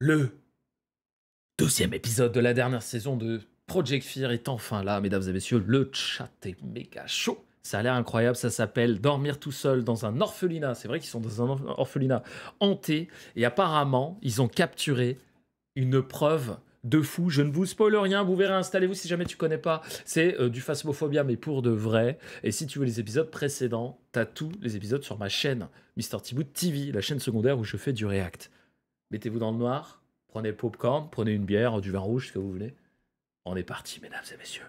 Le 12e épisode de la dernière saison de Project Fear est enfin là, mesdames et messieurs. Le chat est méga chaud. Ça a l'air incroyable, ça s'appelle Dormir tout seul dans un orphelinat. C'est vrai qu'ils sont dans un orphelinat hanté. Et apparemment, ils ont capturé une preuve de fou. Je ne vous spoil rien, vous verrez, installez-vous si jamais tu connais pas. C'est du Phasmophobia, mais pour de vrai. Et si tu veux les épisodes précédents, t'as tous les épisodes sur ma chaîne Mr. Thibaut TV, la chaîne secondaire où je fais du react. Mettez-vous dans le noir, prenez le popcorn, prenez une bière, du vin rouge, ce que vous voulez. On est parti, mesdames et messieurs.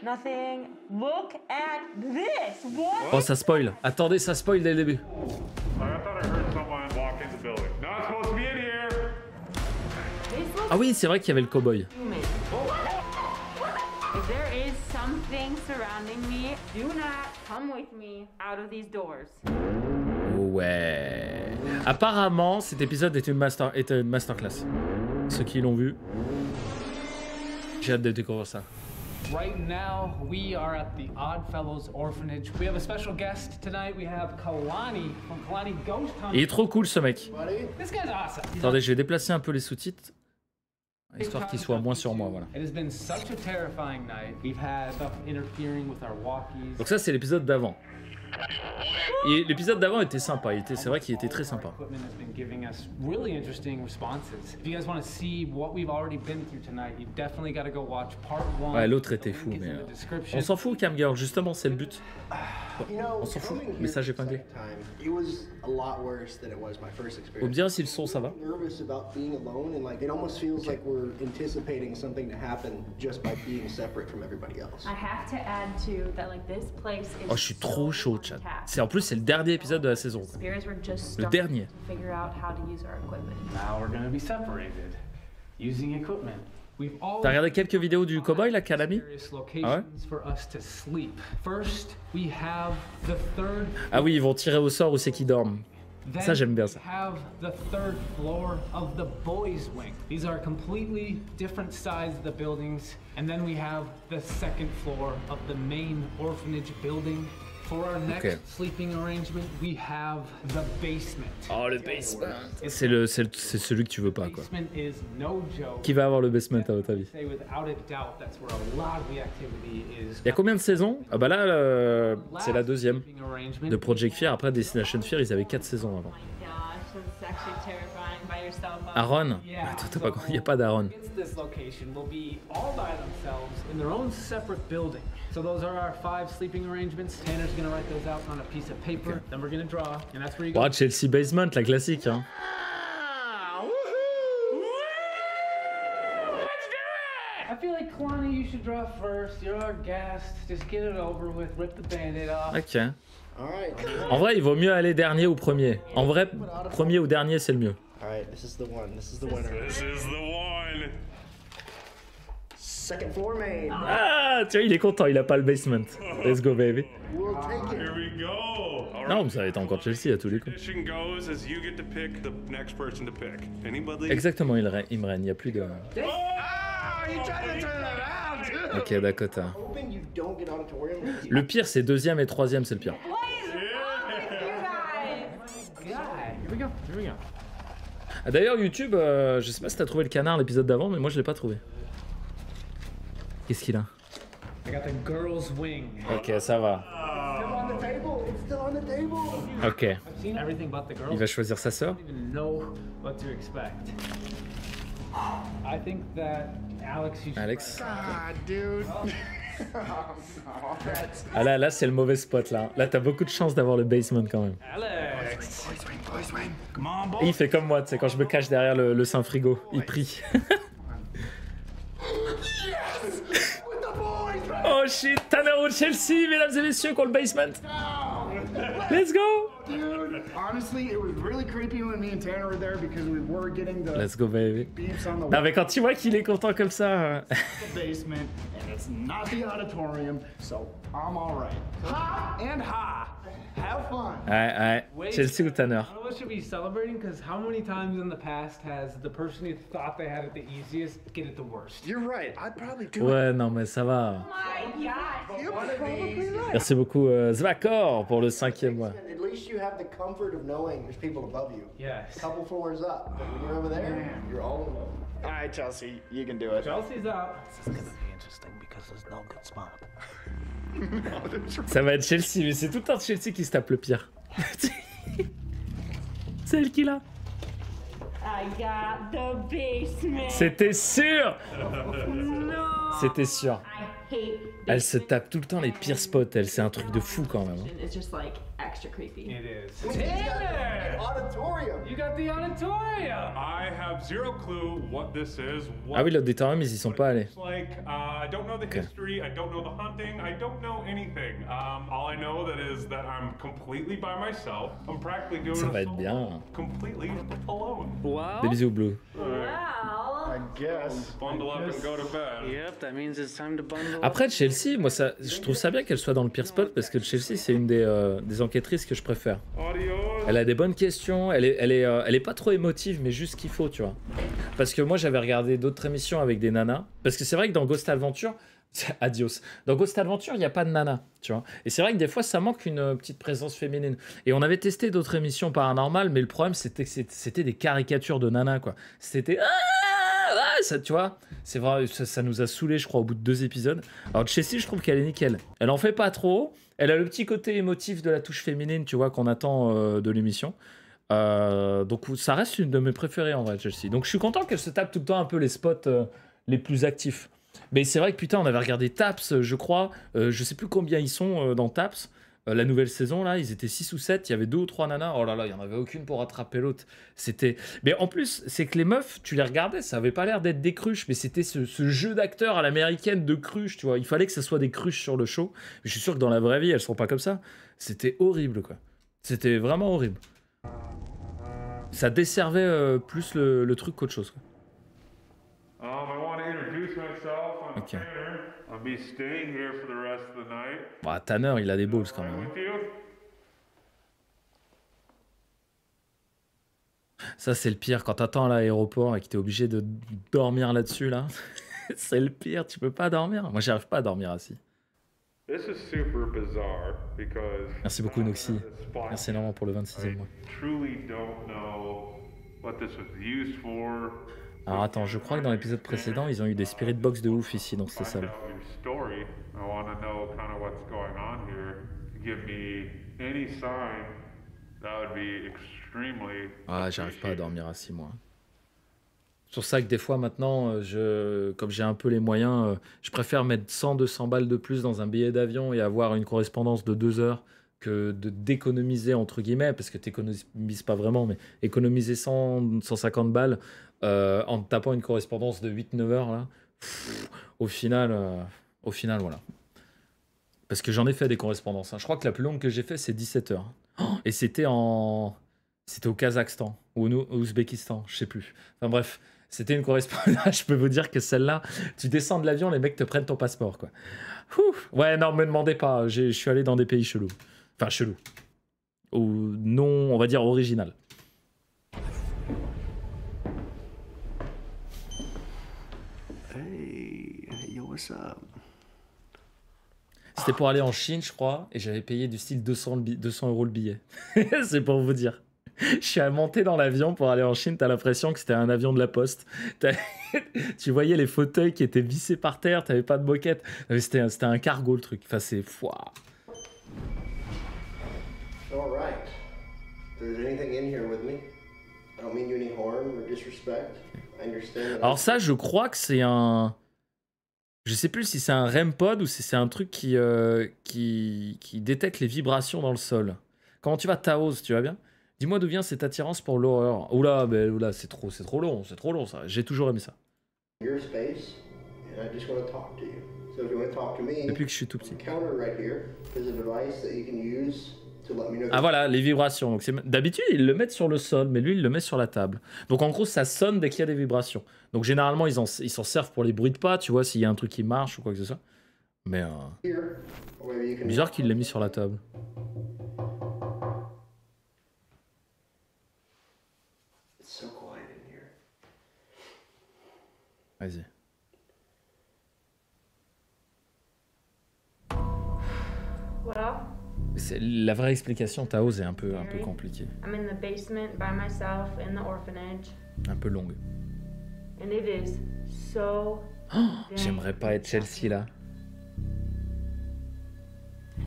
Nothing. Look at this. What? Oh, ça spoil. Attendez, ça spoil dès le début. I thought I heard someone walk in the building. Not supposed to be in here. This looks Ah oui, c'est vrai qu'il y avait le cowboy. human. If there is something surrounding me, do not come with me out of these doors. Ouais. Apparemment, cet épisode est une masterclass. Ceux qui l'ont vu, j'ai hâte de découvrir ça. Right now, we are at the Oddfellows Orphanage. We have a special guest tonight. We have Kalani from Kalani Ghost Hunt. Il est trop cool ce mec. This guy's awesome. Attendez, je vais déplacer un peu les sous-titres, histoire qu'il soit moins sur moi, voilà. It has been such a terrifying night. We've had stuff interfering with our walkies. Donc ça, c'est l'épisode d'avant. Et l'épisode d'avant était sympa, c'est vrai qu'il était très sympa. Equipment has been giving us really interesting responses. If you guys want to see what we've already been through tonight, you definitely got to go watch part 1. Ouais, l'autre était fou, mais on s'en fout, Camgirl, justement, c'est le but. On s'en fout, message épinglé. Faut me dire si le son ça va. Oh, je suis trop chaud, chat. C'est en plus c'est le dernier épisode de la saison. Le dernier. Now we're going to be separated using equipment. We've all T'as regardé quelques vidéos du cowboy là, Kalami? various locations for us to sleep. First, we have the third. Ah oui, ils vont tirer au sort où c'est qu'ils dorment. Then Ça, j'aime bien ça. we have the third floor of the boys' wing. These are completely different sides of the buildings. And then we have the second floor of the main orphanage building. For our next Okay. sleeping arrangement, we have the basement. Oh, le basement. C'est celui que tu veux pas, quoi. Basement is no joke. Qui va avoir le basement à votre avis? Say without a doubt, that's where a lot of the activity is. Il y a combien de saisons? Ah bah là, c'est la deuxième Sleeping arrangement. de Project Fear. Après Destination Fear, ils avaient 4 saisons avant. Aaron? Attends, t'as pas compris, il n'y a pas d'Aaron. Against this location will be all by themselves in their own separate building. So those are our 5 sleeping arrangements. Tanner's gonna write those out on a piece of paper. Then we're gonna draw, and that's where you go. Oh, Chelsea Basement, la classique, hein. I feel like Kalani, you should draw first. You're our guest. Just get it over with. Rip the band-aid off. Ok. En vrai, il vaut mieux aller dernier ou premier. En vrai, premier ou dernier, c'est le mieux. Alright, this is the one. This is the winner. This is the one. Second floor main. Ah, tu vois, il est content, il a pas le basement. Let's go, baby. We'll take it. Here we go. All Non, right. mais ça va être encore Chelsea à tous les coups. Tradition goes as you get to pick the next person to pick. Anybody? Exactement, il me règne, il n'y a plus de... Ah, you tried to turn that around. Ok, Dakota. Hoping you don't get auditorium. Le pire, c'est deuxième et troisième, c'est le pire. Guy. Here we go. Here we go. Ah, d'ailleurs, YouTube, je sais pas si t'as trouvé le canard l'épisode d'avant, mais moi je l'ai pas trouvé. Qu'est-ce qu'il a? I got the girls' wing. Ok, ça va. Still on the table. It's still on the table. Ok. I've seen everything but the girls. Il va choisir sa sœur. I don't even know what to expect. I think that Alex, you should Alex. God, dude. Ah là, c'est le mauvais spot là. Là, t'as beaucoup de chance d'avoir le basement quand même. Alex. Come on, boy. Et il fait comme moi, tu sais, quand je me cache derrière le Saint-Frigo, il prie. Oh shit, Tanner ou Chelsea, mesdames et messieurs, qui ont le basement. Let's go. Dude, honestly, it was really creepy when me and Tanner were there because we were getting the Let's go, baby. beeps on the Non, mais quand tu vois qu'il est content comme ça... basement, and it's not the auditorium, so I'm all right. Ha and ha. Have fun. Ouais, ouais. Chelsea ou Tanner? I don't know what should be celebrating because how many times in the past has the person who thought they had it the easiest get it the worst? You're right. I'd probably do Ouais, non, mais ça va. My God. You're probably right. Merci beaucoup, Zvakor, pour le 5e mois. At least least you have the comfort of knowing there's people above you. Yes. A couple floors up. But when you're over there, you're all alone. All right, Chelsea, you can do it. Chelsea's up. This is gonna be interesting because there's no good spot. Ça va être Chelsea, mais c'est tout le temps Chelsea qui se tape le pire. C'est elle qui l'a. I got the basement. C'était sûr. No. C'était sûr. I hate Elle se tape tout le temps les pires spots, elle. C'est un truc de fou quand même. hein. It's just like extra creepy. It is. An auditorium. You got the auditorium. I have zero clue what this is. What Ah oui, l'auditorium, ils y sont pas allés. it's like, I don't know the history. I don't know the hunting. I don't know anything. All I know that is that I'm completely by myself. I'm practically doing Ça a va être solo, bien. completely alone. Des bisous, Blue. Well, I guess. Bundle up and go to bed. Yep, that means it's time to bundle. Après, Chelsea, moi, ça, je trouve ça bien qu'elle soit dans le pire spot parce que Chelsea, c'est une des enquêtrices que je préfère. Audio. Elle a des bonnes questions, elle est pas trop émotive, mais juste ce qu'il faut, tu vois. Parce que moi, j'avais regardé d'autres émissions avec des nanas. Parce que c'est vrai que dans Ghost Adventure, adios. Dans Ghost Adventure, il n'y a pas de nana, tu vois. Et c'est vrai que des fois, ça manque une petite présence féminine. Et on avait testé d'autres émissions paranormales, mais le problème, c'était que c'était des caricatures de nanas, quoi. C'était... ça, tu vois, c'est vrai, ça nous a saoulé, je crois, au bout de 2 épisodes. Alors, Chelsea, je trouve qu'elle est nickel. Elle en fait pas trop. Elle a le petit côté émotif de la touche féminine, tu vois, qu'on attend de l'émission. Donc, ça reste une de mes préférées, en vrai, Chelsea. Donc, je suis content qu'elle se tape tout le temps un peu les spots les plus actifs. Mais c'est vrai que, putain, on avait regardé Taps, je crois. Je sais plus combien ils sont dans Taps. La nouvelle saison, là, ils étaient 6 ou 7, il y avait 2 ou 3 nanas. Oh là là, il n'y en avait aucune pour rattraper l'autre. C'était... Mais en plus, c'est que les meufs, tu les regardais, ça avait pas l'air d'être des cruches, mais c'était ce jeu d'acteurs à l'américaine de cruches, tu vois. Il fallait que ce soit des cruches sur le show. Je suis sûr que dans la vraie vie, elles sont pas comme ça. C'était horrible, quoi. C'était vraiment horrible. Ça desservait plus le truc qu'autre chose, quoi. I want to introduce myself. I'm Okay. Tanner. I'll be staying here for the rest of the night. Bah, Tanner, il a des balls, quand même. hein. With you? Ça, c'est le pire. Quand t'attends à l'aéroport et que t'es obligé de dormir là-dessus, là. C'est le pire, tu peux pas dormir. Moi, j'arrive pas à dormir assis. This is super bizarre because Merci beaucoup, Noxy. this spot, Merci énormément pour le I 26e mois. truly don't know what this was used for. Alors attends, je crois que dans l'épisode précédent, ils ont eu des spirit box de ouf ici dans cette Find salle. out your story. I want to know kind of what's going on here. Give me any sign. That would be extremely. Ah, j'arrive pas à dormir assis, moi. C'est pour ça que des fois maintenant, comme j'ai un peu les moyens, je préfère mettre 100-200 balles de plus dans un billet d'avion et avoir une correspondance de 2 heures que de d'économiser, entre guillemets, parce que tu n'économises pas vraiment, mais économiser 100-150 balles en te tapant une correspondance de 8-9 heures, là, au final, voilà. Parce que j'en ai fait des correspondances. hein. Je crois que la plus longue que j'ai fait, c'est 17 heures. Oh, et c'était au Kazakhstan ou au Ouzbékistan, je sais plus. Enfin bref, c'était une correspondance. Je peux vous dire que celle-là, tu descends de l'avion, les mecs te prennent ton passeport, quoi. Ouais, non, me demandez pas. Je suis allé dans des pays chelous. Enfin, chelous. Ou non, on va dire original. Hey, yo, what's up? C'était pour aller en Chine, je crois, et j'avais payé du style 200 € le billet. C'est pour vous dire. Je suis monté dans l'avion pour aller en Chine, t'as l'impression que c'était un avion de la poste. Tu voyais les fauteuils qui étaient vissés par terre, t'avais pas de moquette. C'était un cargo le truc. Enfin, c'est... All right. If there's anything in here with me, I don't mean you any harm or disrespect. I understand that Alors ça, je crois que c'est un... Je sais plus si c'est un REM pod ou si c'est un truc qui détecte les vibrations dans le sol. Comment tu vas, Taos, tu vas bien? Dis-moi d'où vient cette attirance pour l'horreur. Oula, c'est trop long ça. J'ai toujours aimé ça. your space, and I just want to talk to you. So if you want to talk to me, Depuis que je suis tout petit. counter right here is a device that you can use to let me know. Ah voilà, les vibrations. Donc d'habitude, ils le mettent sur le sol, mais lui, il le met sur la table. Donc en gros, ça sonne dès qu'il y a des vibrations. Donc généralement, ils s'en servent pour les bruits de pas, tu vois, s'il y a un truc qui marche ou quoi que ce soit. Mais Here, or maybe you can. bizarre qu'il l'ait mis sur la table. It's so quiet in here. Vas-y. What up? La vraie explication, Tao, c'est un peu compliqué. I'm in the basement by myself in the orphanage, Un peu longue. and it is so. J'aimerais pas être Chelsea là.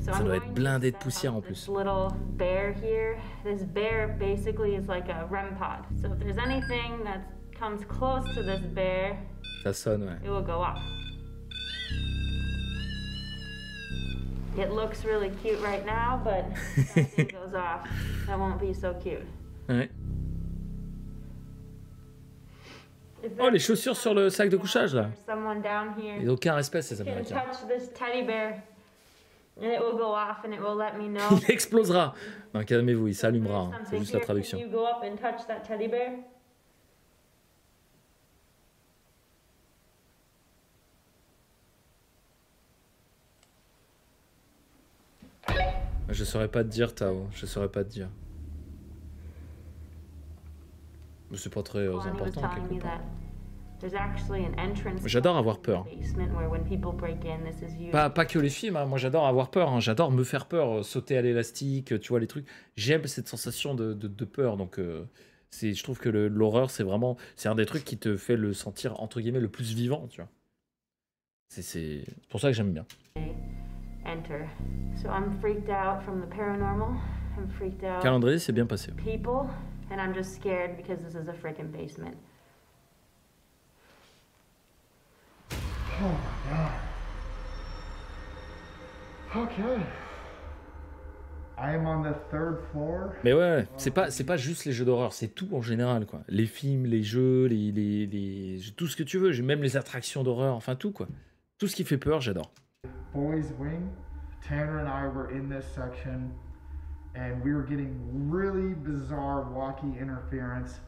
So Ça I'm doit going être to blindé de set poussière up en this plus. little bear here. This bear basically is like a REM pod. So if there's anything that comes close to this bear, Ça sonne, ouais. it will go off. It looks really cute right now, but if something goes off, that won't be so cute. Ouais. If Oh, les there's chaussures sur le sac de couchage là. someone down here, Ils n'ont aucun respect, ces you can Américains. touch this teddy bear, and it will go off, and it will let me know. Il explosera. Non, calmez-vous, il There's s'allumera. Hein. C'est something juste la here. traduction. Can you go up and touch that teddy bear? Je saurais pas te dire, Tao. Je saurais pas te dire. Mais c'est pas très Lonnie was important telling quelque me part. that there's actually an entrance J'adore avoir peur. basement where when people break in, this is used. Pas que les films, hein. Moi j'adore avoir peur, hein. J'adore me faire peur, sauter à l'élastique, tu vois les trucs. J'aime cette sensation de peur, donc je trouve que l'horreur c'est un des trucs qui te fait le sentir entre guillemets le plus vivant, tu vois. C'est pour ça que j'aime bien. Enter. So I'm freaked out from the paranormal. I'm freaked out Calendrier c'est bien passé. people, and I'm just scared because this is a freaking basement. Oh my god. Okay. I am on the 3rd floor. Mais ouais, c'est pas juste les jeux d'horreur, c'est tout en général quoi. Les films, les jeux, tout ce que tu veux, même les attractions d'horreur, enfin tout quoi. Tout ce qui fait peur, j'adore. Boys Wing. Tanner and I were in this section, and we were getting really bizarre walkie interference.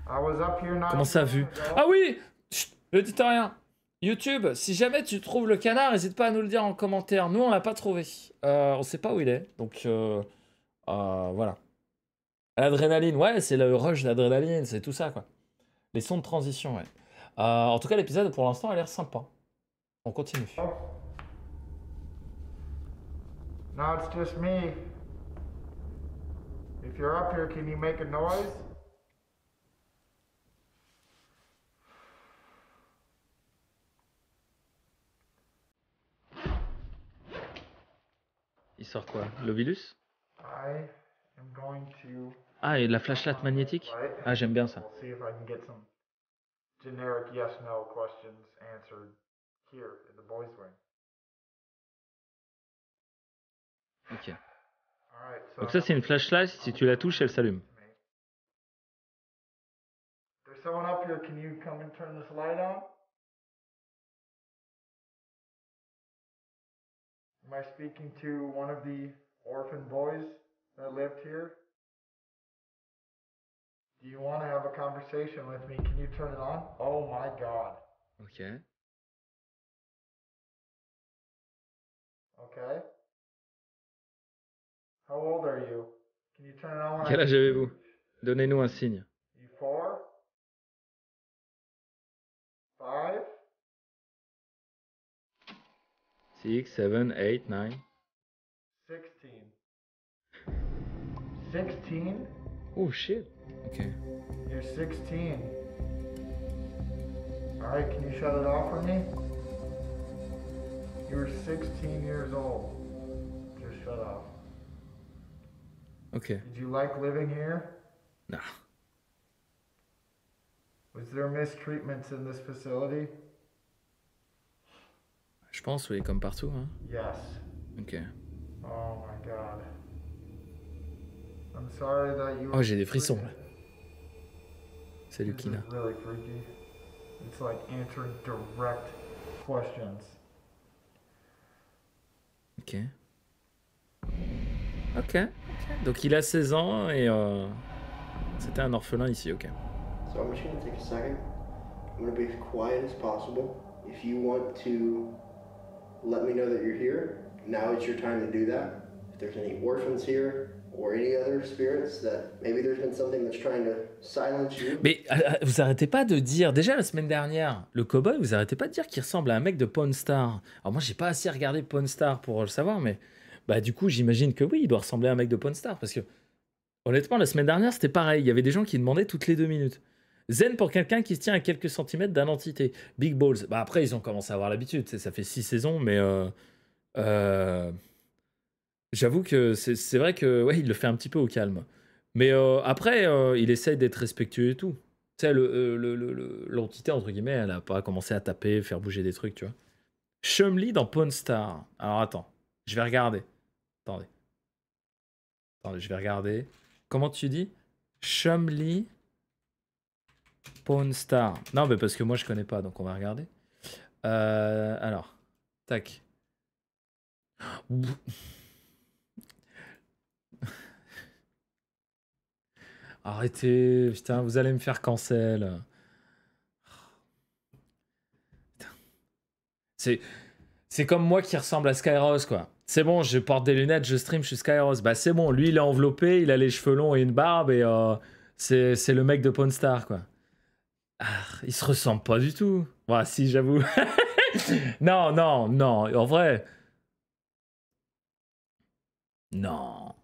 I was up here not Comment ça vu? Ah oui! Chut, ne dites rien. YouTube, si jamais tu trouves le canard, n'hésite pas à nous le dire en commentaire. Nous, on l'a pas trouvé. On sait pas où il est. Donc, voilà. L'adrénaline, ouais, c'est le rush d'adrénaline, c'est tout ça, quoi. Les sons de transition, ouais. En tout cas, l'épisode, pour l'instant, a l'air sympa. On continue. Now it's just me. If you're up here, can you make a noise? Il sort quoi? L'Ovilus? I am going to. Ah, et la flashlight magnétique? Ah, j'aime bien ça. We'll see if I can get some generic yes/no questions answered here in the boys' wing. Ok. All right. So Donc ça, c'est une flashlight. Si tu la touches, elle s'allume. there's someone up here. Can you come and turn this light on? Am I speaking to one of the orphan boys that lived here? Do you want to have a conversation with me? Can you turn it on? Oh my god. Ok. Okay. How old are you? Can you turn it on? when I Quel âge say avez-vous? you? Donnez-nous un signe. You 4? 5? 6, 7, 8, 9. 16. 16? Oh shit. Ok. You're 16. Alright, can you shut it off for me? You're 16 years old. Just shut off. Ok. Did you like living here? Nah. Was there mistreatments in this facility? Je pense, oui, comme partout. Hein. Yes. Ok. Oh my god. I'm sorry that you Oh, j'ai des frissons là. treated- Salut This Kina. is really freaky. It's like answering direct questions. Ok. Ok. Donc il a 16 ans et c'était un orphelin ici, ok. So I'm just gonna take a second. I'm gonna be as quiet as possible. If you want to let me know that you're here, now is your time to do that. If there's any orphans here or any other spirits that maybe there's been something that's trying to silence you. Mais vous arrêtez pas de dire, déjà la semaine dernière, le cowboy, vous arrêtez pas de dire qu'il ressemble à un mec de Pawn Star. Alors moi j'ai pas assez regardé Pawn Star pour le savoir, mais Bah du coup, j'imagine que oui, il doit ressembler à un mec de Pawn Star, parce que honnêtement, la semaine dernière, c'était pareil. Il y avait des gens qui demandaient toutes les 2 minutes. Zen pour quelqu'un qui se tient à quelques centimètres d'un entité. Big Balls. Bah après, ils ont commencé à avoir l'habitude. Ça fait 6 saisons, mais euh, j'avoue que c'est vrai que ouais, il le fait un petit peu au calme. Mais après, il essaye d'être respectueux et tout. Tu sais, l'entité, entre guillemets, elle a pas commencé à taper, faire bouger des trucs, tu vois. Chumlee dans Pawn Star. Alors attends, je vais regarder. Attendez. Attendez, je vais regarder. Comment tu dis? Chumlee Pawn Star. Non, mais parce que moi je connais pas, donc on va regarder. Alors, tac. Arrêtez, putain, vous allez me faire cancel. C'est comme moi qui ressemble à Skyros, quoi. C'est bon, je porte des lunettes, je stream, je suis Skyros. Bah c'est bon, lui il est enveloppé, il a les cheveux longs et une barbe et c'est le mec de Pawn Star, quoi. Ah, il se ressemble pas du tout. Ouais, si, j'avoue. Non, non, non, en vrai. Non.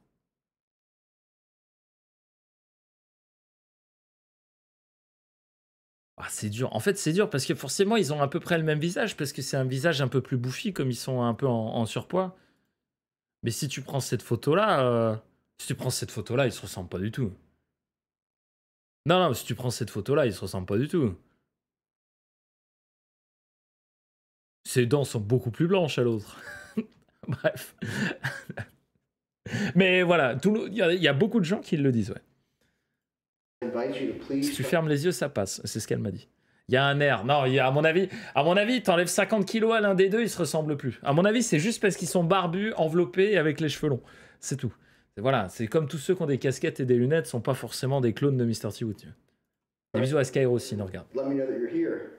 Ah, c'est dur. En fait, c'est dur parce que forcément, ils ont à peu près le même visage parce que c'est un visage un peu plus bouffi comme ils sont un peu en surpoids. Mais si tu prends cette photo-là, ils se ressemblent pas du tout. Non, non, si tu prends cette photo-là, ils se ressemblent pas du tout. Ses dents sont beaucoup plus blanches à l'autre. Bref. Mais voilà, il y a beaucoup de gens qui le disent, ouais. Si tu fermes les yeux, ça passe. C'est ce qu'elle m'a dit. Il y a un air. Non, à mon avis, t'enlèves 50 kilos à l'un des deux, ils se ressemblent plus. À mon avis, c'est juste parce qu'ils sont barbus, enveloppés et avec les cheveux longs. C'est tout. Voilà, c'est comme tous ceux qui ont des casquettes et des lunettes sont pas forcément des clones de Mr. T. Wood. Des bisous à Skyro aussi, nous regarde. Let me know that you're here.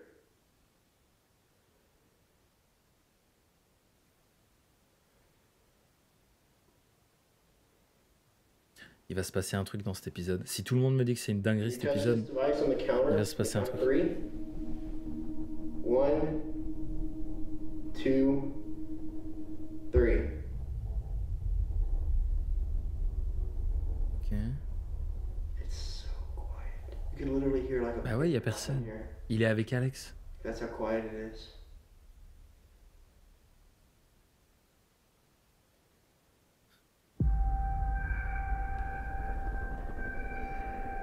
Il va se passer un truc dans cet épisode. Si tout le monde me dit que c'est une dinguerie cet épisode, il va se passer un truc. 3, 1, 2, 3. Ok. It's so quiet. You can literally hear like a Bah ouais, il y a personne. here. Il est avec Alex. That's how quiet it is.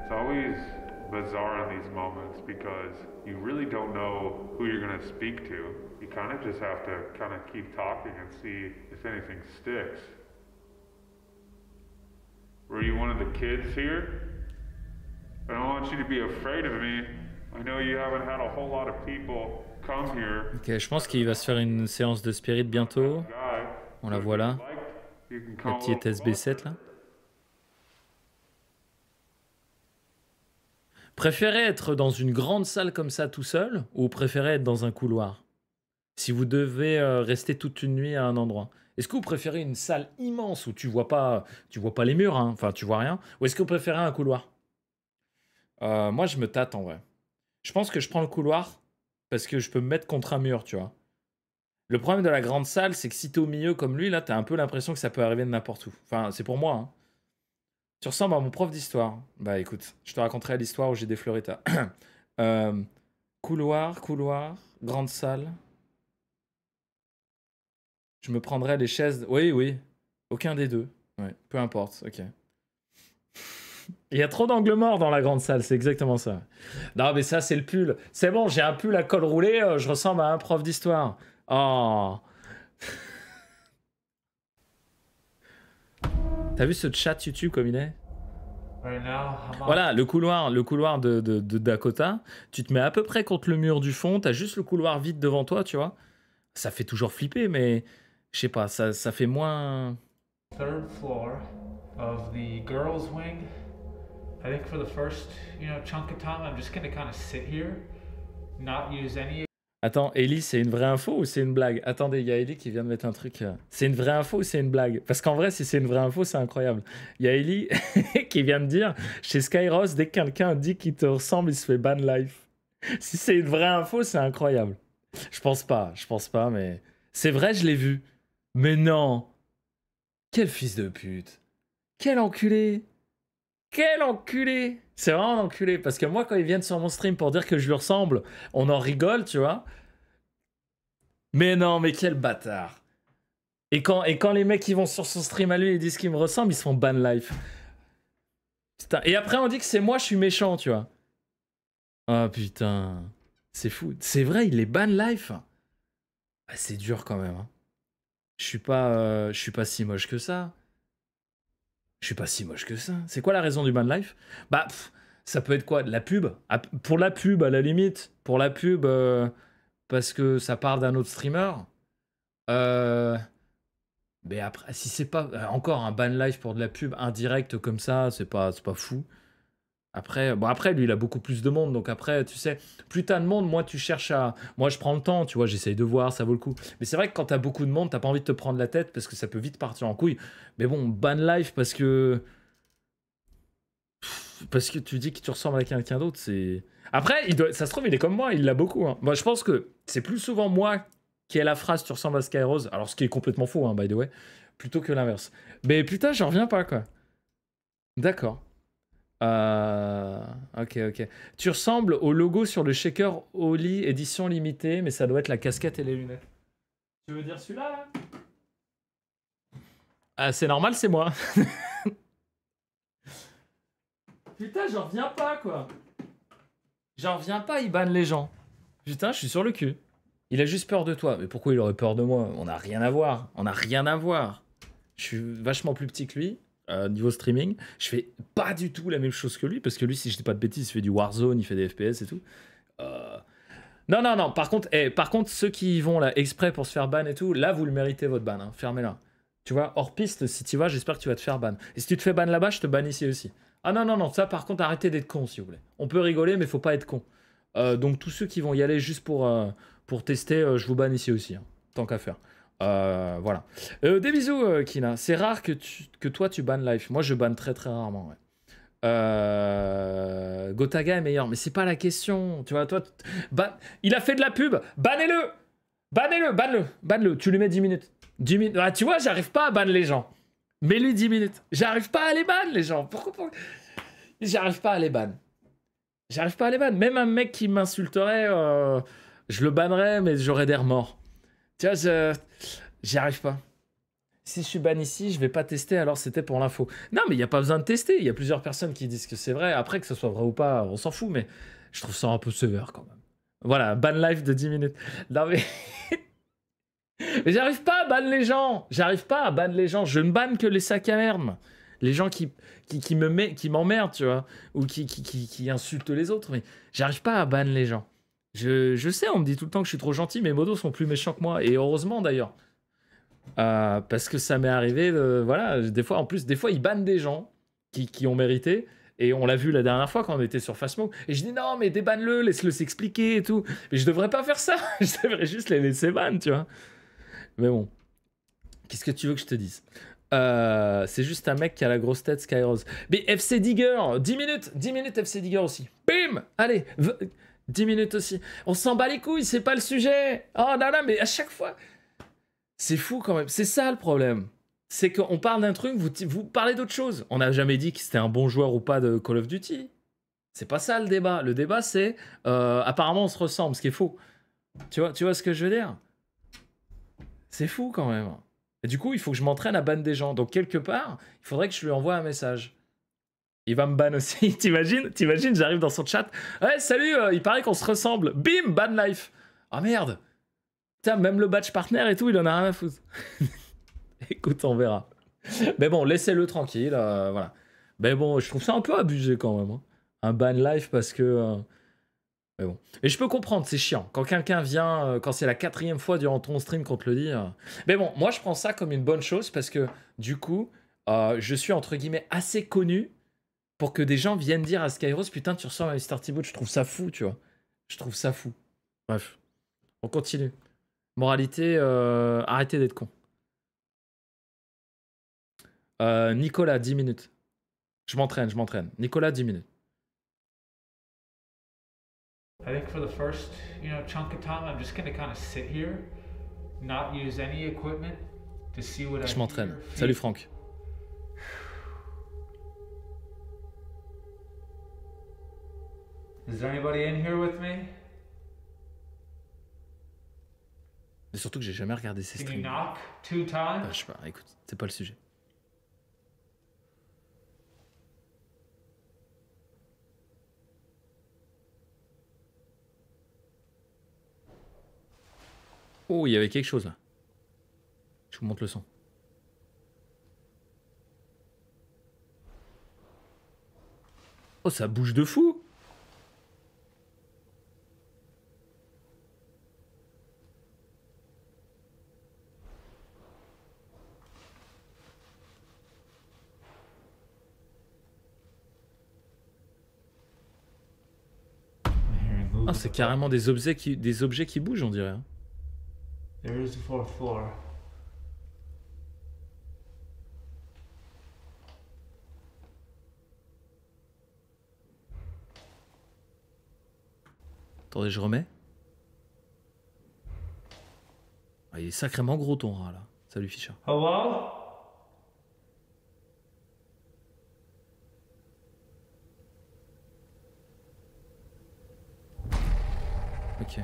It's always bizarre in these moments because you really don't know who you're going to speak to. You kind of just have to kind of keep talking and see if anything sticks. Were you one of the kids here? I don't want you to be afraid of me. I know you haven't had a whole lot of people come here. Ok, je pense qu'il va se faire une séance de spirit bientôt. Guy, On la voit là. you can La come a petite little SB7 closer. là. Préférez être dans une grande salle comme ça tout seul ou préférez être dans un couloir? Si vous devez rester toute une nuit à un endroit. Est-ce que vous préférez une salle immense où tu vois pas les murs, hein, enfin tu vois rien, ou est-ce que vous préférez un couloir? Moi je me tâte en vrai. Je pense que je prends le couloir parce que je peux me mettre contre un mur, tu vois. Le problème de la grande salle, c'est que si t'es au milieu comme lui, là, t'as un peu l'impression que ça peut arriver de n'importe où. Enfin, c'est pour moi, hein. Tu ressembles à mon prof d'histoire. Bah écoute, je te raconterai l'histoire où j'ai défleuré ta. Couloir, grande salle. Je me prendrai les chaises. Oui, oui. Aucun des deux. Ouais, peu importe. Ok. Il y a trop d'angles morts dans la grande salle, c'est exactement ça. Non, mais ça, c'est le pull. C'est bon, j'ai un pull à col roulé, je ressemble à un prof d'histoire. Oh. T'as vu ce chat YouTube comme il est? Voilà, le couloir de Dakota, tu te mets à peu près contre le mur du fond, t'as juste le couloir vide devant toi, tu vois. Ça fait toujours flipper, mais je sais pas, ça fait moins... Third floor of the girls' wing. I think for the first, chunk of time, I'm just gonna kind of sit here, not use any. Attends, Ellie, c'est une vraie info ou c'est une blague? Attendez, il y a Ellie qui vient de mettre un truc. C'est une vraie info ou c'est une blague? Parce qu'en vrai, si c'est une vraie info, c'est incroyable. Il y a Ellie qui vient de dire, chez Skyros, dès que quelqu'un dit qu'il te ressemble, il se fait ban life. Si c'est une vraie info, c'est incroyable. Je pense pas, mais... C'est vrai, je l'ai vu. Mais non. Quel fils de pute. Quel enculé. Quel enculé. C'est vraiment un enculé. Parce que moi, quand ils viennent sur mon stream pour dire que je lui ressemble, on en rigole, tu vois. Mais non, mais quel bâtard. Et quand les mecs qui vont sur son stream à lui et disent qu'il me ressemble, ils se font ban life. Putain. Et après, on dit que c'est moi, je suis méchant, tu vois. Ah putain. C'est fou. C'est vrai, il est ban life. Ah, c'est dur quand même. Hein. Je suis pas si moche que ça. Je suis pas si moche que ça. C'est quoi la raison du ban life? Bah, ça peut être quoi? De la pub? Pour la pub, à la limite. Pour la pub, parce que ça parle d'un autre streamer. Mais après, si c'est pas encore un ban live pour de la pub indirecte comme ça, c'est pas fou. Après, bon, après, lui, il a beaucoup plus de monde. Donc après, tu sais, plus t'as de monde, moi, tu cherches à... Moi, je prends le temps, tu vois, j'essaye de voir, ça vaut le coup. Mais c'est vrai que quand t'as beaucoup de monde, t'as pas envie de te prendre la tête parce que ça peut vite partir en couille. Mais bon, ban live parce que... Parce que tu dis que tu ressembles à quelqu'un d'autre, c'est... Après, ça se trouve, il est comme moi, il l'a beaucoup. Hein. Moi, je pense que c'est plus souvent moi qui ai la phrase « tu ressembles à Skyrose », alors ce qui est complètement faux, hein, by the way, plutôt que l'inverse. Mais putain, j'en reviens pas, quoi. D'accord. Ok. Tu ressembles au logo sur le shaker Oli édition limitée, mais ça doit être la casquette et les lunettes. Tu veux dire celui-là, là? Ah, c'est normal, c'est moi. Putain, j'en reviens pas, quoi. J'en reviens pas, il banne les gens. Putain, je suis sur le cul. Il a juste peur de toi. Mais pourquoi il aurait peur de moi? On n'a rien à voir. On n'a rien à voir. Je suis vachement plus petit que lui, niveau streaming. Je fais pas du tout la même chose que lui, parce que lui, si je dis pas de bêtises, il fait du Warzone, il fait des FPS et tout. Non. Par contre, ceux qui y vont là exprès pour se faire ban et tout, là, vous le méritez votre ban. Hein. Fermez-la. Tu vois, hors piste, si tu vas, j'espère que tu vas te faire ban. Et si tu te fais ban là-bas, je te banne ici aussi. Ah non, ça par contre, arrêtez d'être con, s'il vous plaît. On peut rigoler, mais faut pas être con. Donc tous ceux qui vont y aller juste pour tester, je vous banne ici aussi, hein, tant qu'à faire. Voilà. Des bisous, Kina. C'est rare que toi, tu bannes live. Moi, je banne très très rarement, ouais. Gotaga est meilleur, mais c'est pas la question. Tu vois, toi, il a fait de la pub. Bannez-le. Banne-le. Tu lui mets 10 minutes. 10 minutes. Ah, tu vois, j'arrive pas à ban les gens. Mets-lui 10 minutes. J'arrive pas à les ban, les gens. Pourquoi J'arrive pas à les ban. Même un mec qui m'insulterait, je le bannerais, mais j'aurais des remords. Tu vois, j'y arrive pas. Si je suis ban ici, je vais pas tester, alors c'était pour l'info. Non, mais il n'y a pas besoin de tester. Il y a plusieurs personnes qui disent que c'est vrai. Après, que ce soit vrai ou pas, on s'en fout, mais je trouve ça un peu sévère quand même. Voilà, ban live de 10 minutes. Non, mais... mais j'arrive pas à ban les gens. Je ne banne que les sacs à merde. Les gens qui m'emmerdent, tu vois, ou qui insultent les autres, mais j'arrive pas à ban les gens. Je sais, on me dit tout le temps que je suis trop gentil, mais modos sont plus méchants que moi, et heureusement d'ailleurs. Parce que ça m'est arrivé, voilà, des fois ils bannent des gens qui ont mérité, et on l'a vu la dernière fois quand on était sur Fastmo, et je dis non, mais débanne-le, laisse-le s'expliquer et tout. Mais je devrais pas faire ça, je devrais juste les laisser ban, tu vois. Mais bon, qu'est-ce que tu veux que je te dise? C'est juste un mec qui a la grosse tête Skyrose. Mais FC Digger, 10 minutes FC Digger aussi. Bim. Allez, 10 minutes aussi. On s'en bat les couilles, c'est pas le sujet. Oh là là, mais à chaque fois... C'est fou quand même, c'est ça le problème. C'est qu'on parle d'un truc, vous parlez d'autre chose. On n'a jamais dit que c'était un bon joueur ou pas de Call of Duty. C'est pas ça le débat. Le débat c'est, apparemment on se ressemble, ce qui est faux. Tu vois ce que je veux dire? C'est fou quand même. Et du coup, il faut que je m'entraîne à ban des gens. Donc, quelque part, il faudrait que je lui envoie un message. Il va me ban aussi. T'imagines, j'arrive dans son chat. Ouais, salut, il paraît qu'on se ressemble. Bim, ban life. Ah merde. Putain, même le badge partner et tout, il en a rien à foutre. Écoute, on verra. Mais bon, laissez-le tranquille. Voilà. Mais bon, je trouve ça un peu abusé quand même. Hein. Un ban life parce que... Mais bon. Et je peux comprendre, c'est chiant. Quand quelqu'un vient, quand c'est la 4e fois durant ton stream qu'on te le dit. Mais bon, moi je prends ça comme une bonne chose parce que du coup, je suis entre guillemets assez connu pour que des gens viennent dire à Skyrose, putain, tu ressembles à Mr. Thibaut. Je trouve ça fou, tu vois. Je trouve ça fou. Bref, on continue. Moralité, arrêtez d'être con. Nicolas, 10 minutes. Je m'entraîne. Nicolas, 10 minutes. I think for the first, chunk of time, I'm just gonna kind of sit here, not use any equipment, to see what I Je m'entraîne. hear, feel. Salut Franck. Is there anybody in here with me? Mais surtout que j'ai jamais regardé ces Can you streams. knock 2 times? Je sais pas, écoute, c'est pas le sujet. Oh, il y avait quelque chose là. Je vous montre le son. Oh, ça bouge de fou! Ah, c'est carrément des objets qui bougent, on dirait. Hein. There is the 4th floor. Attendez, je remets. Ah, il est sacrément gros ton rat là. Salut Fischer. Hello? Ok.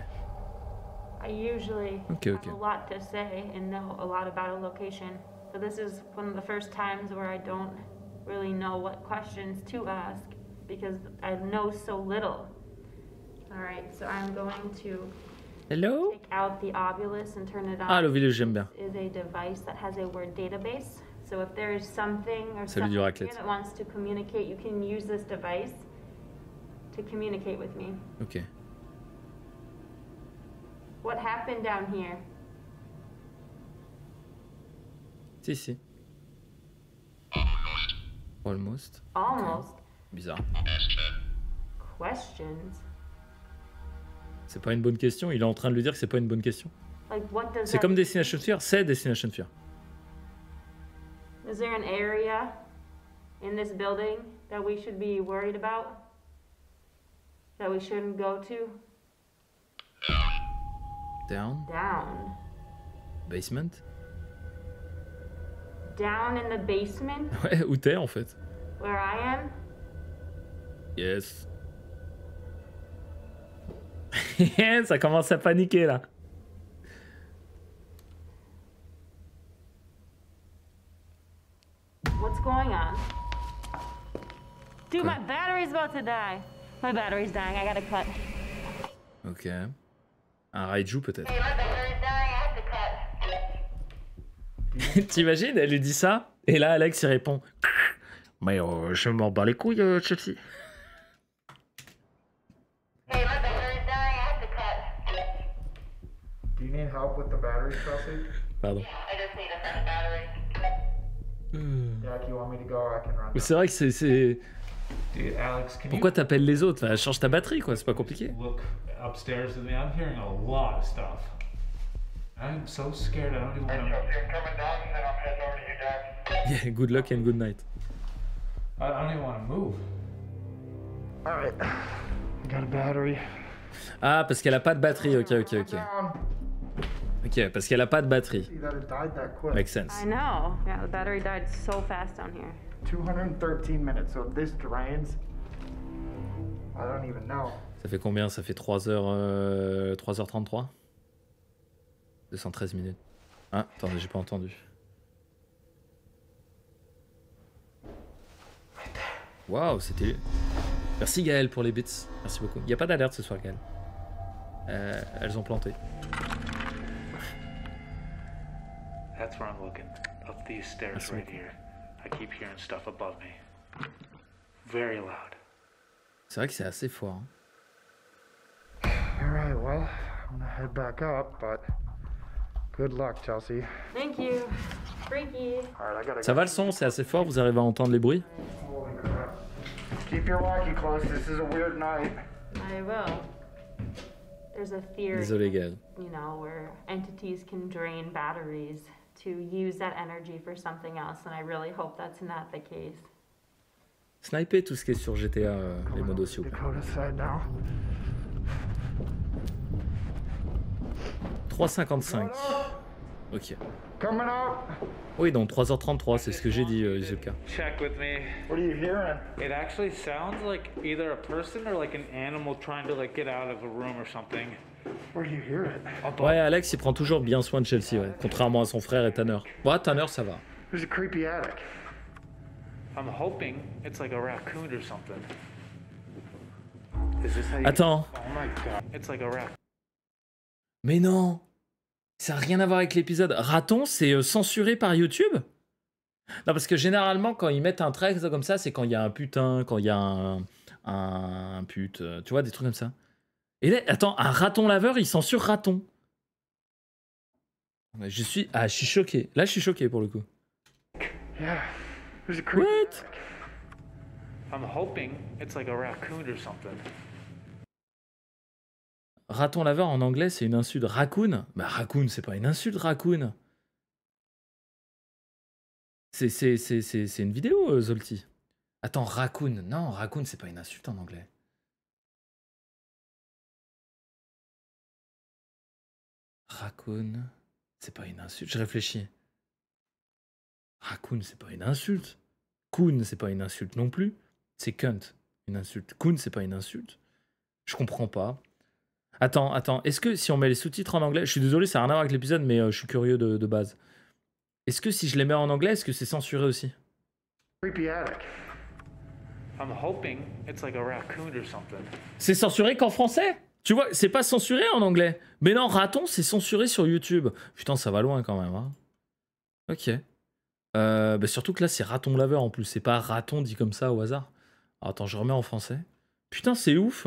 I usually Okay, have okay. a lot to say and know a lot about a location. So this is one of the first times where I don't really know what questions to ask because I know so little. All right, so I'm going to Hello? take out the obelisk and turn it on. Ah, le village, j'aime bien. This is a device that has a word database. So if there is something or Salut du something raclette. that wants to communicate, you can use this device to communicate with me. Ok. What happened down here? Si, si. Almost. Almost. Bizarre. Questions. C'est pas une bonne question. Il est en train de lui dire que c'est pas une bonne question. Like, what does C'est that comme mean? Destination Fear. C'est Destination Fear. Is there an area in this building that we should be worried about? That we shouldn't go to? Down. Down. Basement. Down in the basement Ouais, où t'es en fait? where I am? Yes. Ça commence à paniquer là. What's going on? Dude, my battery's about to die. My battery's dying. I gotta cut. Ok. Un raiju peut-être. My battery's dying. I have to cut. T'imagines, elle lui dit ça, et là Alex il répond mais je m'en bats les couilles, Chelsea. Hey, my battery's dying. I have to cut. Do you need help with the batteries, Chelsea? Pardon. I just need a fresh battery. Yeah, if you want me to go, I can run. Mais c'est vrai que c'est... Dude, Alex, can Pourquoi you t'appelles les autres? Enfin, change ta batterie quoi, c'est pas compliqué. look upstairs with me? I'm hearing a lot of stuff. I'm so scared. I don't even want to. I'm coming down and then I'm heading over to you guys. Yeah, good luck and good night. I don't even want to move. Alright. I got a battery. Ah, parce qu'elle a pas de batterie, ok. Down. Ok, parce qu'elle a pas de batterie. See that it died that quick. Makes sense. I know. Yeah, the battery died so fast down here. 213 minutes, so if this drains, I don't even know. Ça fait combien? Ça fait 3h... 3h33 213 minutes. Ah, attendez, j'ai pas entendu. Waouh, c'était... Merci Gaël pour les bits. Merci beaucoup. Il n'y a pas d'alerte ce soir, Gaël. Elles ont planté. That's where I'm looking. Up these stairs That's right okay. here. I keep hearing stuff above me. Very loud. C'est vrai que c'est assez fort. Hein. Alright, well, I'm gonna head back up, but good luck, Chelsea. Thank you. Freaky. Alright, I gotta Ça go. va le son? C'est assez fort? Vous arrivez à entendre les bruits? Holy crap. Keep your walkie close, this is a weird night. I will. There's a theory, Désolé Gaël. you know, where entities can drain batteries to use that energy for something else, and I really hope that's not the case. Sniper tout ce qui est sur GTA, les modos s'il vous plaît. Dakota side now. 3,55. Ok. Coming out. Oui, donc 3h33, c'est ce que j'ai dit, Izuka. Check with me. What are you hearing? It actually sounds like either a person or like an animal trying to like get out of a room or something. Where do you hear it? Ouais, Alex, il prend toujours bien soin de Chelsea, ouais. Contrairement à son frère et Tanner. Ouais, Tanner, ça va. There's a creepy attic. I'm hoping it's like a raccoon or something. Is this how you... Attends. Oh my god. It's like a raccoon. Mais non. Ça n'a rien à voir avec l'épisode. Raton, c'est censuré par YouTube? Non, parce que généralement, quand ils mettent un trait comme ça, c'est quand il y a un putain, quand il y a un pute, tu vois, des trucs comme ça. Et là, attends, un raton laveur, il censure raton. Je suis choqué. Là, je suis choqué pour le coup. Yeah. There's a creepy What? attic. I'm hoping it's like a raccoon or something. Raton laveur en anglais, c'est une insulte. Raccoon? Bah, raccoon, c'est pas une insulte, raccoon. C'est une vidéo, Zolti. Attends, raccoon. Non, raccoon, c'est pas une insulte en anglais. Raccoon, c'est pas une insulte. Je réfléchis. Raccoon, c'est pas une insulte. Coon, c'est pas une insulte non plus. C'est cunt, une insulte. Coon, c'est pas une insulte. Je comprends pas. Attends. Est-ce que si on met les sous-titres en anglais... Je suis désolé, ça n'a rien à voir avec l'épisode, mais je suis curieux de base. Est-ce que si je les mets en anglais, est-ce que c'est censuré aussi? Creepy attic. I'm hoping it's like a raccoon or something. C'est censuré qu'en français? Tu vois, c'est pas censuré en anglais. Mais non, raton, c'est censuré sur YouTube. Putain, ça va loin quand même. Hein. Ok. Bah surtout que là, c'est raton laveur en plus. C'est pas raton dit comme ça au hasard. Alors, attends, je remets en français. Putain, c'est ouf.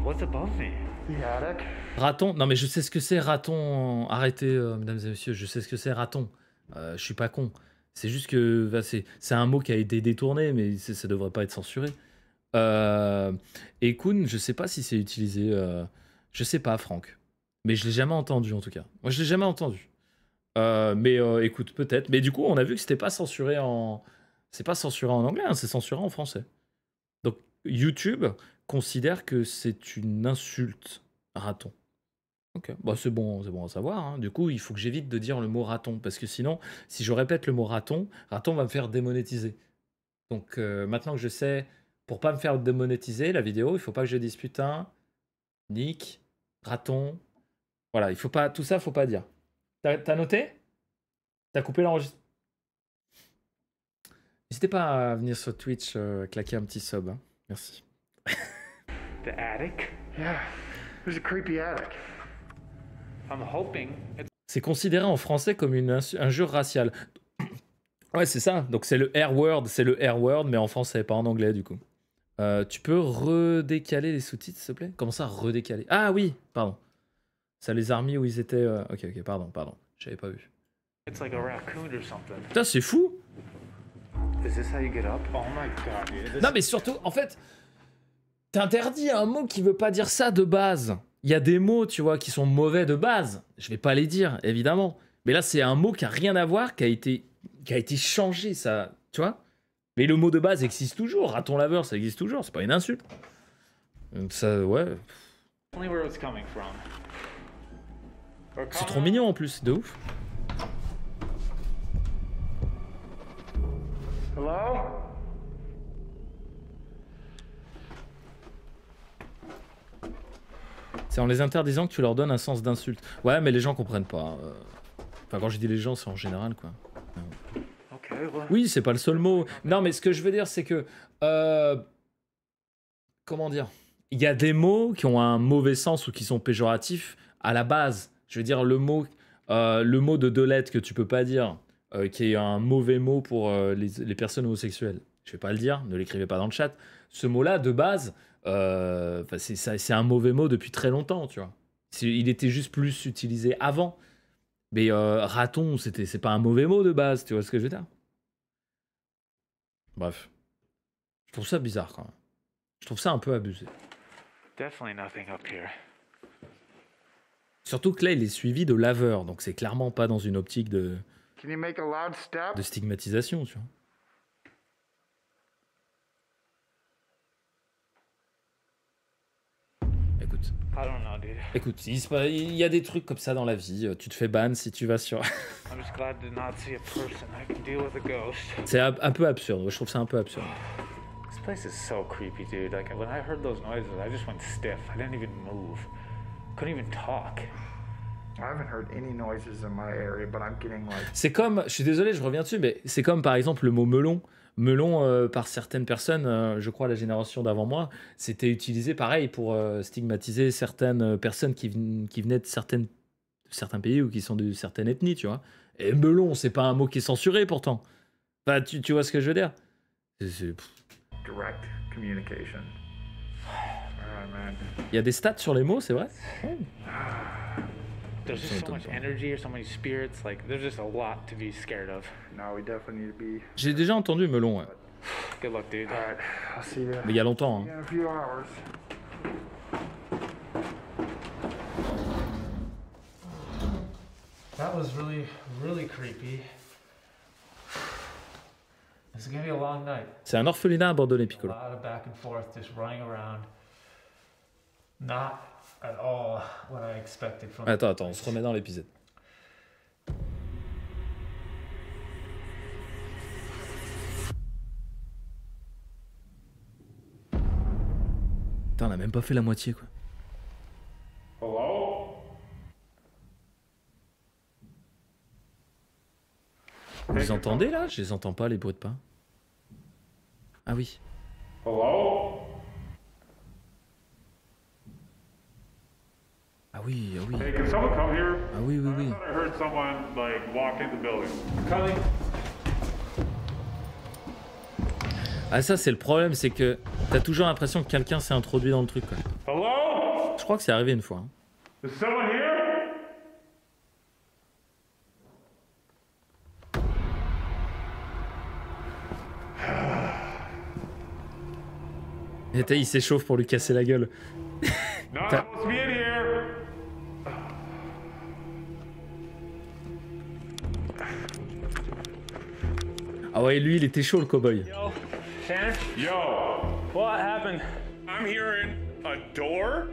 What's above me? The attic. Raton. Non, mais je sais ce que c'est, raton. Arrêtez, mesdames et messieurs, je sais ce que c'est, raton. Je suis pas con. C'est juste que bah, c'est un mot qui a été détourné, mais ça devrait pas être censuré. Et Kun, je sais pas si c'est utilisé. Je sais pas, Franck. Mais je l'ai jamais entendu en tout cas. Moi, je l'ai jamais entendu. Mais écoute, peut-être. Mais du coup, on a vu que c'était pas censuré en. C'est pas censuré en anglais, hein, c'est censuré en français. Donc YouTube considère que c'est une insulte, raton. Ok, bah c'est bon à savoir. Hein. Du coup, il faut que j'évite de dire le mot raton, parce que sinon, si je répète le mot raton, raton va me faire démonétiser. Donc maintenant que je sais, pour pas me faire démonétiser la vidéo, il faut pas que je dise putain, nick, raton. Voilà, il faut pas, tout ça, faut pas dire. T'as noté? T'as coupé l'enregistrement? N'hésitez pas à venir sur Twitch, claquer un petit sub. Hein. Merci. The attic? Yeah. There's a creepy attic. I'm hoping it's C'est considéré en français comme une injure raciale. Ouais, c'est ça. Donc c'est le R-word, mais en français, pas en anglais du coup. Tu peux redécaler les sous-titres, s'il te plaît? Comment ça, redécaler? Ah oui, pardon. Ça les a remis où ils étaient... Ok, pardon. J'avais pas vu. like a raccoon or something. Putain, c'est fou! Is this how you get up? Oh my god, dude. Non, mais surtout, en fait, t'interdis un mot qui veut pas dire ça de base. Il y a des mots, tu vois, qui sont mauvais de base. Je vais pas les dire, évidemment. Mais là, c'est un mot qui a rien à voir, qui a été changé, ça, tu vois. Mais le mot de base existe toujours. Raton laveur, ça existe toujours. C'est pas une insulte. Donc ça, ouais. Only where it's coming from. C'est trop mignon en plus, de ouf. Hello? C'est en les interdisant que tu leur donnes un sens d'insulte. Ouais, mais les gens comprennent pas. Enfin, quand je dis les gens, c'est en général, quoi. Okay, well. Oui, c'est pas le seul mot. Non, mais ce que je veux dire, c'est que... comment dire? Il y a des mots qui ont un mauvais sens ou qui sont péjoratifs à la base. Je veux dire, le mot de deux lettres que tu peux pas dire, qui est un mauvais mot pour les personnes homosexuelles. Je vais pas le dire, ne l'écrivez pas dans le chat. Ce mot-là, de base, c'est un mauvais mot depuis très longtemps, tu vois. Il était juste plus utilisé avant. Mais raton, c'est pas un mauvais mot de base, tu vois ce que je veux dire? Bref. Je trouve ça bizarre, quand même. Je trouve ça un peu abusé. Definitely nothing up here. Surtout que là, il est suivi de laveur, donc c'est clairement pas dans une optique de Can you make a loud step? stigmatisation, tu vois. Écoute. I don't know, dude. Écoute, il y a des trucs comme ça dans la vie. Tu te fais ban si tu vas sur... I'm just glad to not see a person. I can deal with a ghost. C'est un peu absurde. Je trouve ça un peu absurde. This place is so creepy, dude. Like, when I heard those noises, I just went stiff. I didn't even move. Couldn't even talk. I haven't heard any noises in my area, but I'm getting like... C'est comme... Je suis désolé, je reviens dessus, mais c'est comme par exemple le mot melon. Melon, par certaines personnes, je crois la génération d'avant moi, c'était utilisé pareil pour stigmatiser certaines personnes qui venaient de certains pays ou qui sont de certaines ethnies, tu vois. Et melon, c'est pas un mot qui est censuré pourtant. Enfin, tu vois ce que je veux dire? Direct communication. Alright, man. Il y a des stats sur les mots, c'est vrai? There's just so much energy or so many spirits. Like, there's just a lot to be scared of. No, we definitely need to be... J'ai déjà entendu melon, ouais. Good luck, dude. Alright, I'll see you Mais il y a longtemps. Hein. in a few hours. That was really, really creepy. This is gonna be a long night. C'est un orphelinat abandonné, A Piccolo. lot of back and forth, just running around. Not at all what I expected from. Attends, on se remet dans l'épisode. Putain, on a même pas fait la moitié, quoi. Hello? Vous les entendez, là? Je les entends pas, les bruits de pas. Ah oui. Hello? Ah oui, ah oui. Hey, can someone come here? Ah oui, oui, oui. I thought I heard someone like walk in the building. Coming. Ah ça, c'est le problème, c'est que t'as toujours l'impression que quelqu'un s'est introduit dans le truc, quoi. Hello? Je crois que c'est arrivé une fois. Hein. Is someone here? Et il s'échauffe pour lui casser la gueule. Not supposed to be in here. Ah ouais, lui, il était chaud, le cow-boy. Yo, Tanner, Yo, what happened? I'm hearing a door.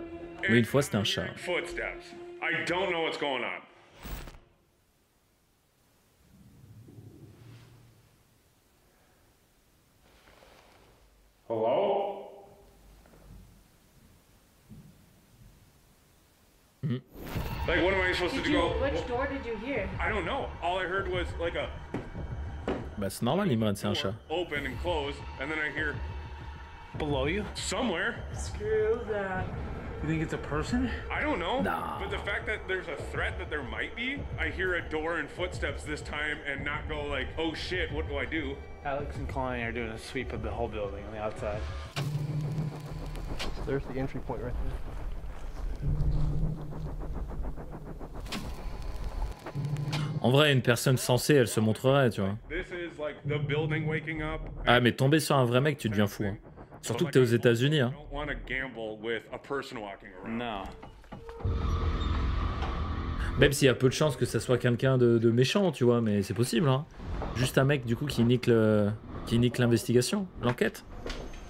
Mais une fois, c'était un chat. Footsteps. I don't know what's going on. Hello? Like, what am I supposed to go? Which door did you hear? I don't know. All I heard was like a Bah, c'est normal, Imran, c'est un chat. open and close, and then I hear Below you? somewhere. Screw that. You think it's a person? I don't know. Nah. But the fact that there's a threat that there might be, I hear a door and footsteps this time and not go like, oh shit, what do I do? Alex and Kalani are doing a sweep of the whole building on the outside. There's the entry point right there. En vrai, une personne sensée, elle se montrerait, tu vois. This is like the building waking up. Ah, mais tomber sur un vrai mec, tu deviens fou. Hein. Surtout que t'es aux États-Unis. Hein. I don't want to gamble with a person walking around. No. Même s'il y a peu de chances que ça soit quelqu'un de méchant, tu vois, mais c'est possible. Hein. Juste un mec, du coup, qui nique l'investigation, l'enquête.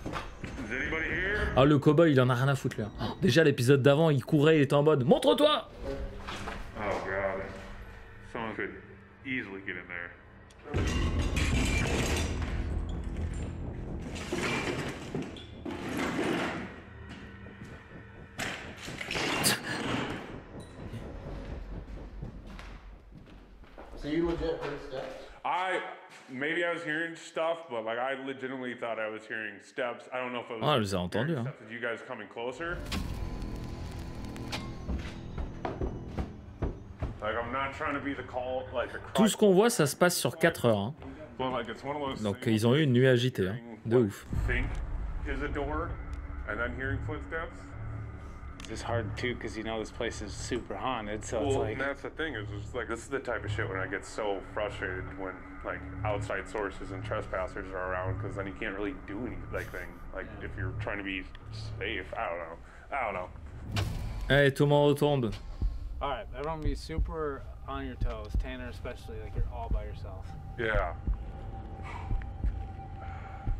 Is anybody here? Ah, le cow-boy, il en a rien à foutre, lui. Hein. Déjà, l'épisode d'avant, il courait, il était en mode « Montre-toi !» Oh god. Someone could easily get in there. So you legit heard steps? Maybe I was hearing stuff, but like I legitimately thought I was hearing steps. I don't know if it was Ah, elle les a entendus, hein. steps of you guys coming closer. Like I'm not trying to be the call, like the Tout ce qu'on voit, ça se passe sur 4 heures. Hein. but like it's one of those Donc, things ils ont eu une nuit agitée. Hein. De what ouf. Think is a door, and then hearing footsteps. It's hard too because you know this place is super haunted, so it's Well, like that's the thing is just like this is the type of shit when I get so frustrated when like outside sources and trespassers are around because then you can't really do anything like if you're trying to be safe. I don't know. Allez, tout le monde retombe. all right, everyone be super on your toes, Tanner especially, like you're all by yourself. Yeah.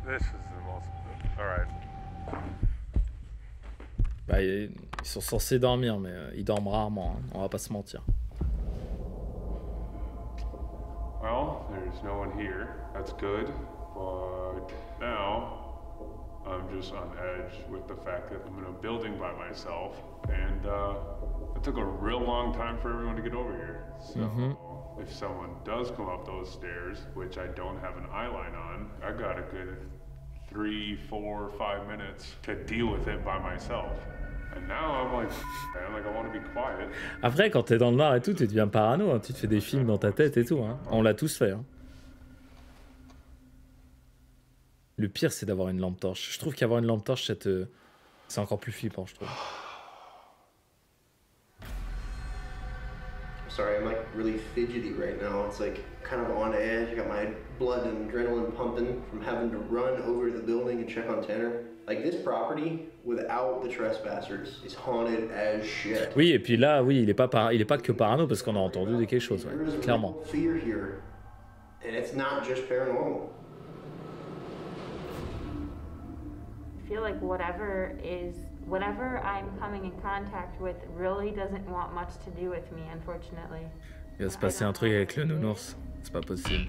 This is the most. All right. Bah, Ils sont censés dormir, mais ils dorment rarement, hein. On va pas se mentir. Well, there's no one here. That's good. But now, I'm just on edge with the fact that I'm in a building by myself. And it took a real long time for everyone to get over here. So, if someone does come up those stairs, which I don't have an eye line on, I got a good 3, 4, 5 minutes to deal with it by myself. And now I'm like, man, like I want to be quiet. Après, quand t'es dans le noir et tout, tu deviens parano, hein. Tu te fais des films dans ta tête et tout, hein. On l'a tous fait, hein. Le pire, c'est d'avoir une lampe torche. Je trouve qu'avoir une lampe torche, c'est encore plus flippant, je trouve. Sorry, I'm like really fidgety right now. It's like kind of on edge. I got my blood and adrenaline pumping from having to run over to the building and check on Tanner. Like this property, without the trespassers, is haunted as shit. Oui, et puis là, oui, il est pas que parano parce qu'on a entendu quelque chose, ouais, There is clairement. real fear here, and it's not just paranormal. I feel like whatever I'm coming in contact with really doesn't want much to do with me, unfortunately. Il va se passer un truc avec le nounours. C'est pas possible.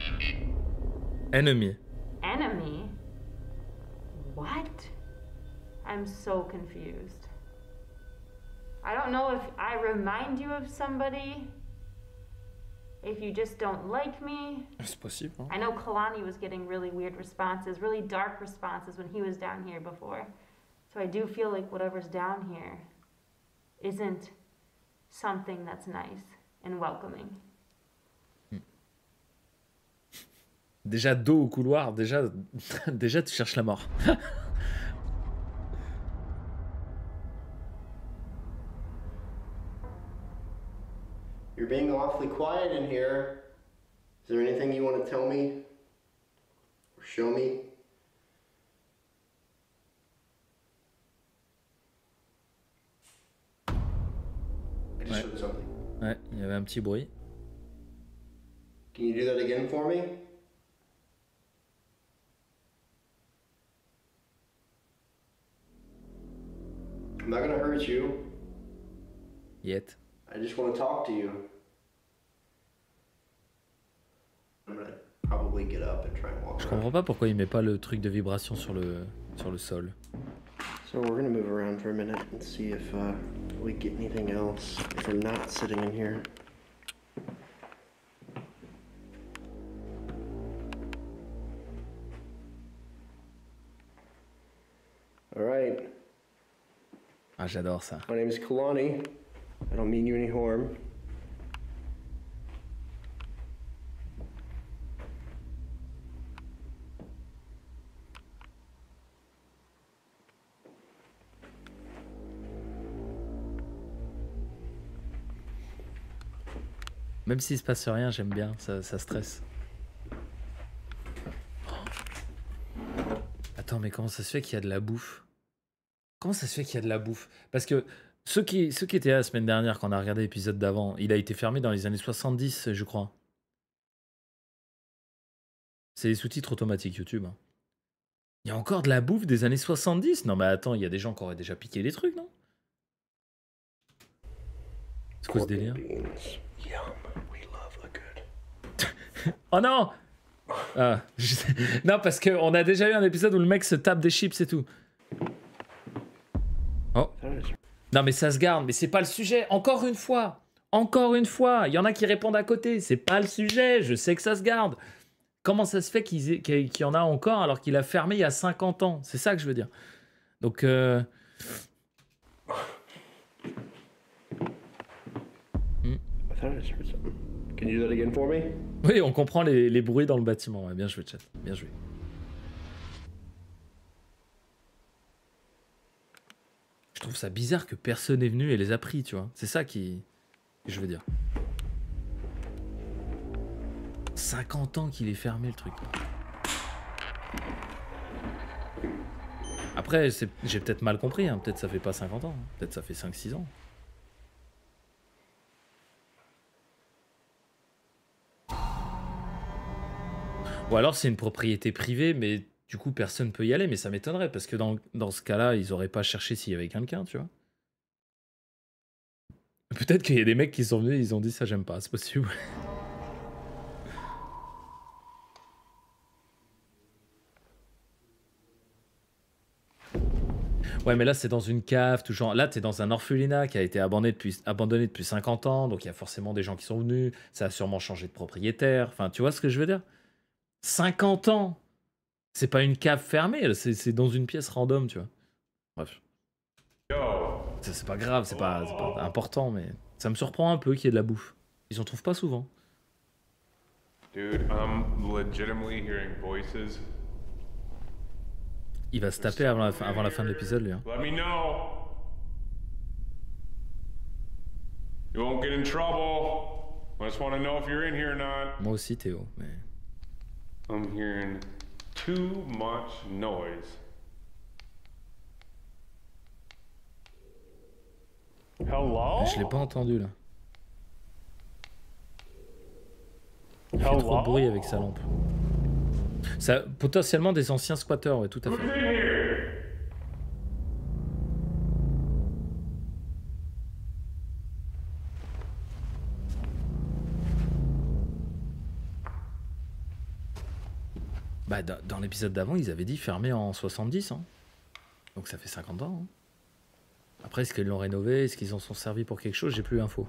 Ennemi. Enemy? What? I'm so confused. I don't know if I remind you of somebody, if you just don't like me. C'est possible, hein. I know Kalani was getting really weird responses, really dark responses when he was down here before. So I do feel like whatever's down here isn't something that's nice and welcoming. Déjà dos au couloir, déjà tu cherches la mort. You're being awfully quiet in here. Is there anything you want to tell me or show me? I just heard something. Ouais, il y avait un petit bruit. Can you do that again for me? I'm not gonna hurt you. Yet. I just want to talk to you. I'm gonna probably get up and try and walk Je around. comprends pas pourquoi il met pas le truc de vibration sur le sol. So we're gonna move around for a minute and see if we get anything else if we're not sitting in here. All right. Ah, j'adore ça. My name is Kalani. I don't mean you any harm. Même s'il se passe rien, j'aime bien, ça stresse. Attends, mais comment ça se fait qu'il y a de la bouffe? Comment ça se fait qu'il y a de la bouffe? Parce que ceux qui étaient là la semaine dernière, quand on a regardé l'épisode d'avant, il a été fermé dans les années 70, je crois. C'est les sous-titres automatiques YouTube, hein. Il y a encore de la bouffe des années 70? Non mais attends, il y a des gens qui auraient déjà piqué les trucs, non? C'est quoi ce délire? Beans. Yum. We love a good. Oh non! Ah, non, parce qu'on a déjà eu un épisode où le mec se tape des chips et tout. Oh. Non, mais ça se garde, mais c'est pas le sujet. Encore une fois, il y en a qui répondent à côté. C'est pas le sujet, je sais que ça se garde. Comment ça se fait qu'il y en a encore alors qu'il a fermé il y a 50 ans? C'est ça que je veux dire. Donc, I thought I just heard something. Can you do that again for me? oui, on comprend les bruits dans le bâtiment. Ouais, bien joué, chat. Bien joué. Je trouve ça bizarre que personne n'est venu et les a pris, tu vois. C'est ça que je veux dire. 50 ans qu'il est fermé, le truc. Après, j'ai peut-être mal compris, hein. Peut-être ça fait pas 50 ans. Hein. Peut-être ça fait 5-6 ans. Ou alors c'est une propriété privée, mais du coup personne peut y aller. Mais ça m'étonnerait, parce que dans ce cas-là, ils auraient pas cherché s'il y avait quelqu'un, tu vois. Peut-être qu'il y a des mecs qui sont venus, ils ont dit ça, j'aime pas, c'est possible. Ouais, mais là, c'est dans une cave, toujours. Là, t'es dans un orphelinat qui a été abandonné depuis 50 ans, donc il y a forcément des gens qui sont venus. Ça a sûrement changé de propriétaire. Enfin, tu vois ce que je veux dire? 50 ans! C'est pas une cave fermée, c'est dans une pièce random, tu vois. Bref. C'est pas grave, c'est pas important, mais ça me surprend un peu qu'il y ait de la bouffe. Ils en trouvent pas souvent. Dude, I'm legitimately hearing voices. Il va se taper avant la fin de l'épisode, lui. Hein. Let me know. You won't get in trouble. I just want to know if you're in here or not. Moi aussi, Théo, mais... I'm hearing too much noise. Hello? Je l'ai pas entendu, là. Il fait trop de bruit avec sa lampe. Ça, potentiellement des anciens squatteurs, ouais, tout à fait. Bah, dans l'épisode d'avant, ils avaient dit fermé en 70. Hein. Donc ça fait 50 ans. Hein. Après, est-ce qu'ils l'ont rénové? Est-ce qu'ils en sont servis pour quelque chose? J'ai plus l'info.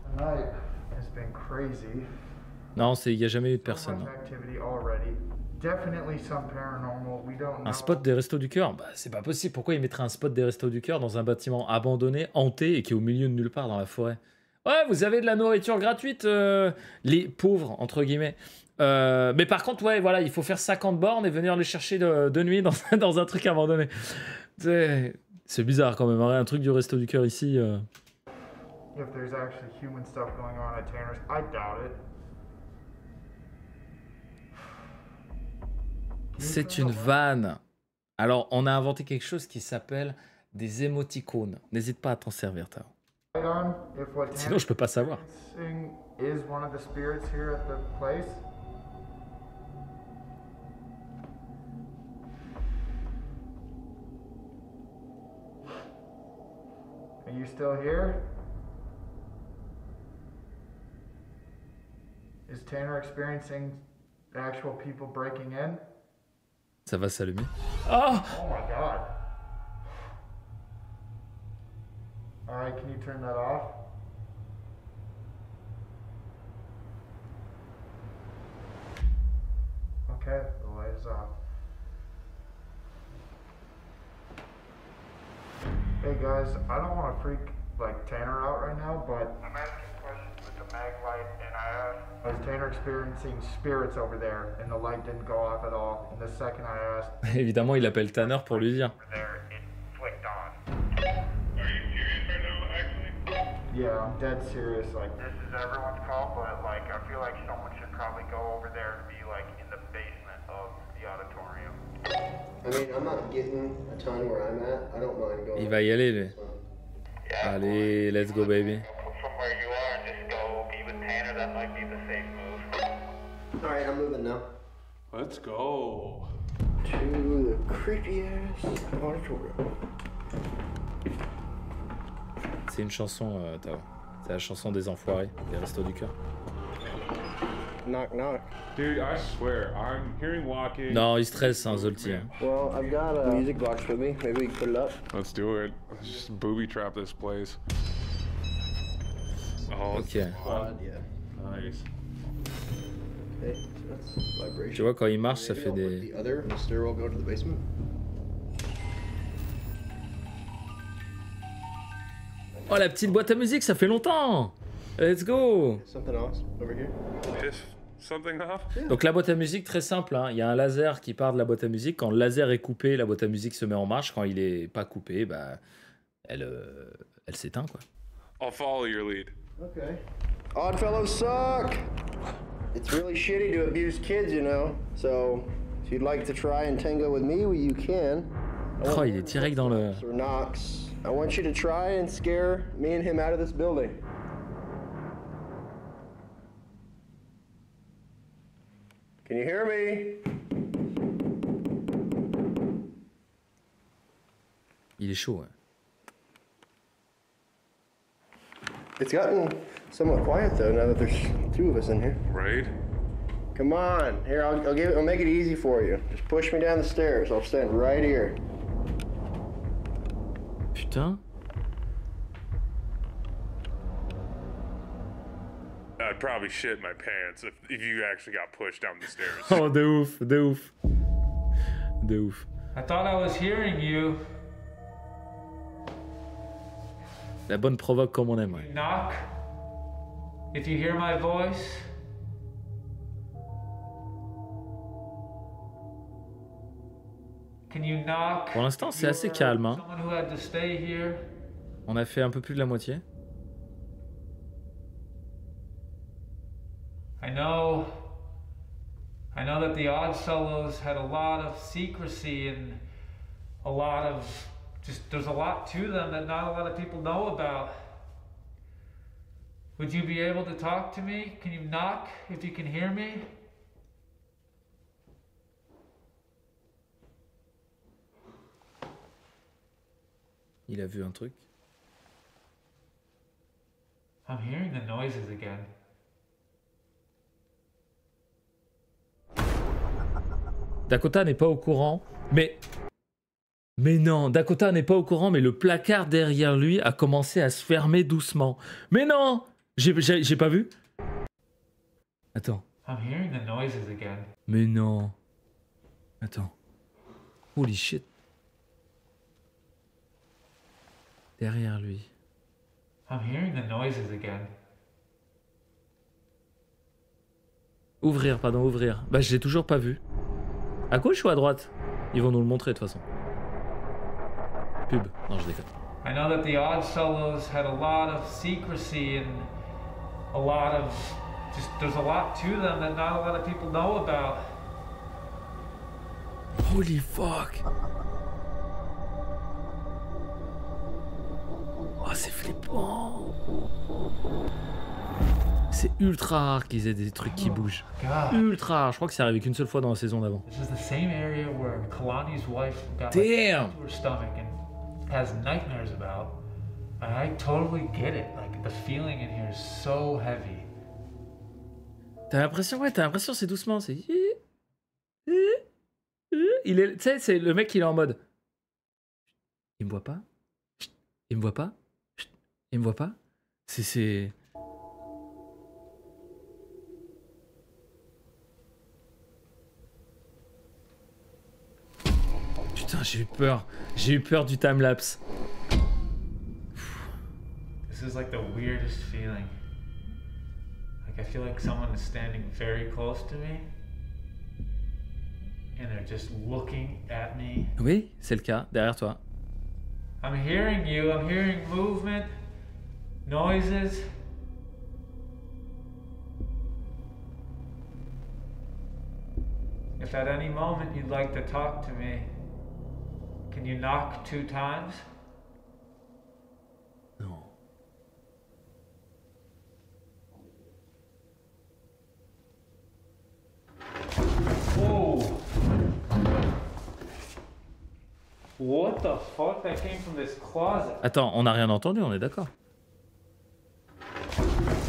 Non, il n'y a jamais eu de personne. Hein. Un spot des Restos du Cœur? Bah, c'est pas possible. Pourquoi ils mettraient un spot des Restos du Cœur dans un bâtiment abandonné, hanté et qui est au milieu de nulle part dans la forêt? Ouais, vous avez de la nourriture gratuite, les pauvres, entre guillemets. Mais par contre, ouais, voilà, il faut faire 50 bornes et venir les chercher de nuit dans un truc abandonné. C'est bizarre quand même, hein, un truc du Resto du Cœur ici. C'est une vanne. Alors, on a inventé quelque chose qui s'appelle des émoticônes. N'hésite pas à t'en servir, Tao. Sinon, je peux pas savoir. Are you still here? Is Tanner experiencing actual people breaking in? Ça va s'allumer. Oh! Oh my god. Alright, can you turn that off? Okay, the light is off. Hey guys, I don't want to freak like Tanner out right now, but I'm asking questions with the mag light, and I asked, is Tanner experiencing spirits over there? And the light didn't go off at all. And the second I asked, évidemment, il appelle Tanner pour lui dire. over there, it flicked on. Are you serious right now, actually? Yeah, I'm dead serious. Like, this is everyone's call, but like, I feel like someone should probably go over there and be like in the basement of the auditorium. I mean, I'm not getting a ton where I'm at. I don't mind going. Il va y aller, lui. Allez, let's go, baby. From where you are, just go be with Tanner. That might be the safe move. All right, I'm moving now. Let's go. To the creepy ass auditorium. C'est une chanson, Tao. C'est la chanson des enfoirés, des Restos du Cœur. Knock, knock. Dude, I swear, I'm hearing walking. Non, il stresse, hein, Zolty. Hein. Well, I've got a music box with me. Maybe we can put it up. Let's do it. Let's just booby trap this place. Oh, Ok. Yeah. nice. Okay, so that's vibration. Tu vois, quand il marche, ça fait Maybe I'll des... put the other, the stairwell go to the basement. Oh, la petite boîte à musique, ça fait longtemps! Let's go! Something else over here. Piss something off? Donc la boîte à musique, très simple, hein. Il y a un laser qui part de la boîte à musique. Quand le laser est coupé, la boîte à musique se met en marche. Quand il est pas coupé, bah, elle s'éteint, quoi. I'll follow your lead. Okay. Oddfellows suck! It's really shitty to abuse kids, you know. So, if you'd like to try and tango with me, well, you can. Oh, il est direct dans le... Or Knox, I want you to try and scare me and him out of this building. Can you hear me? Il est chaud, ouais. It's gotten somewhat quiet though now that there's two of us in here. Right? Come on, here I'll make it easy for you. Just push me down the stairs. I'll stand right here. Putain. I'd probably shit my pants if you actually got pushed down the stairs. Oh, de ouf, de ouf. De ouf. I thought I was hearing you. La bonne provoque comme on aime, ouais. Knock. If you hear my voice. Can you knock? Pour l'instant, c'est assez calme, hein. Someone who had to stay here. On a fait un peu plus de la moitié. I know that the Oddfellows had a lot of secrecy and a lot of there's a lot to them that not a lot of people know about. Would you be able to talk to me? Can you knock if you can hear me? Il a vu un truc. I'm hearing the noises again. Dakota n'est pas au courant, mais non, Dakota n'est pas au courant, mais le placard derrière lui a commencé à se fermer doucement. Mais non, j'ai pas vu. Attends. I'm hearing the noises again. Mais non. Attends. Holy shit. Derrière lui. I'm hearing the noises again. Ouvrir, pardon, ouvrir. Bah, je l'ai toujours pas vu. À gauche ou à droite? Ils vont nous le montrer de toute façon. Pub. Non, je déconne. I know that the Oddfellows had a lot of secrecy and a lot of there's a lot to them that not a lot of people know about. Holy fuck. Oh, c'est flippant. C'est ultra rare qu'ils aient des trucs qui bougent. Ultra rare. Je crois que c'est arrivé qu'une seule fois dans la saison d'avant. This is the same area where Kalani's wife got Damn. to her stomach and has nightmares about. And I totally get it. Like the feeling in here is so heavy. T'as l'impression, ouais, c'est doucement, c'est. Il est, tu sais, c'est le mec, il est en mode. Il me voit pas. Il me voit pas. Il me voit pas. C'est. Putain, j'ai eu peur. J'ai eu peur du timelapse. This is like the weirdest feeling. Like I feel like someone is standing very close to me. And they're just looking at me. Oui, c'est le cas, derrière toi. I'm hearing you. I'm hearing movement, noises. If at any moment you'd like to talk to me, can you knock 2 times? Non. Whoa! What the fuck? That came from this closet. Attends, on n'a rien entendu, on est d'accord.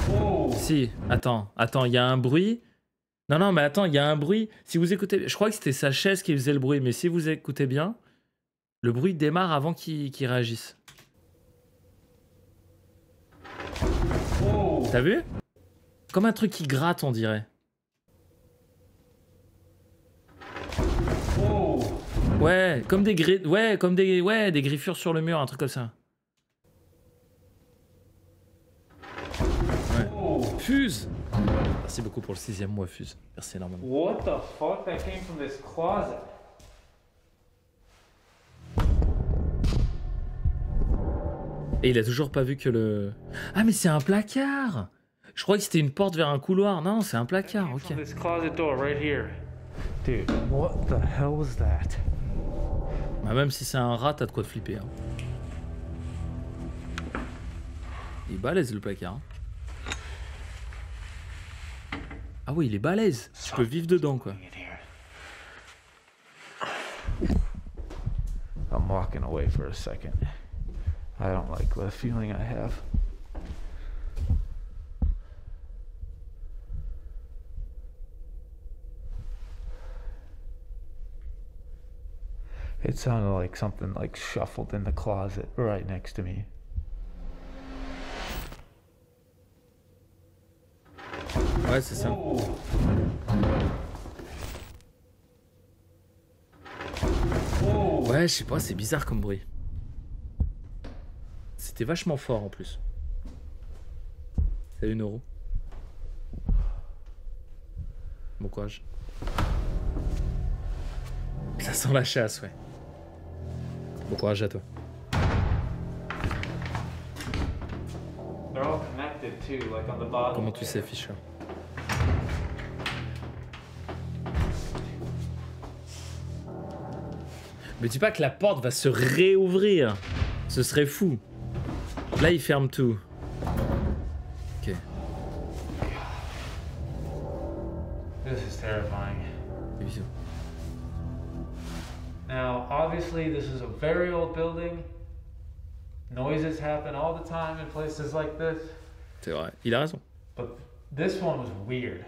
Whoa! Si, attends, il y a un bruit. Non, mais attends, il y a un bruit. Si vous écoutez, je crois que c'était sa chaise qui faisait le bruit, mais si vous écoutez bien, le bruit démarre avant qu'il réagisse. Whoa! T'as vu? Comme un truc qui gratte, on dirait. Whoa! Ouais, comme des des griffures sur le mur, un truc comme ça. Ouais. Whoa! Fuse. Merci beaucoup pour le 6e mois, Fuse. Merci énormément. What the fuck? That came from this closet. Et il a toujours pas vu que le... Ah, mais c'est un placard! Je crois que c'était une porte vers un couloir. Non, c'est un placard, ok. From this closet door right here. Dude, what the hell was that? Bah, même si c'est un rat, t'as de quoi te flipper. Hein. Il est balèze le placard. Hein. Ah oui, il est balèze. Tu peux vivre dedans, quoi. I'm walking away for a second. I don't like the feeling I have. It sounded like something like shuffled in the closet right next to me. Ouais, c'est ça. Ouais, je sais pas, c'est bizarre comme bruit. C'était vachement fort en plus. C'est 1 euro. Bon courage. Ça sent la chasse, ouais. Bon courage à toi. They're all connected too, like on the bottom. Comment tu sais, Fischer? Mais dis pas que la porte va se réouvrir. Ce serait fou. Là, il ferme tout. Ok. This is terrifying. Bisous. Now, obviously, this is a very old building. Noises happen all the time in places like this. C'est vrai, il a raison. But this one was weird.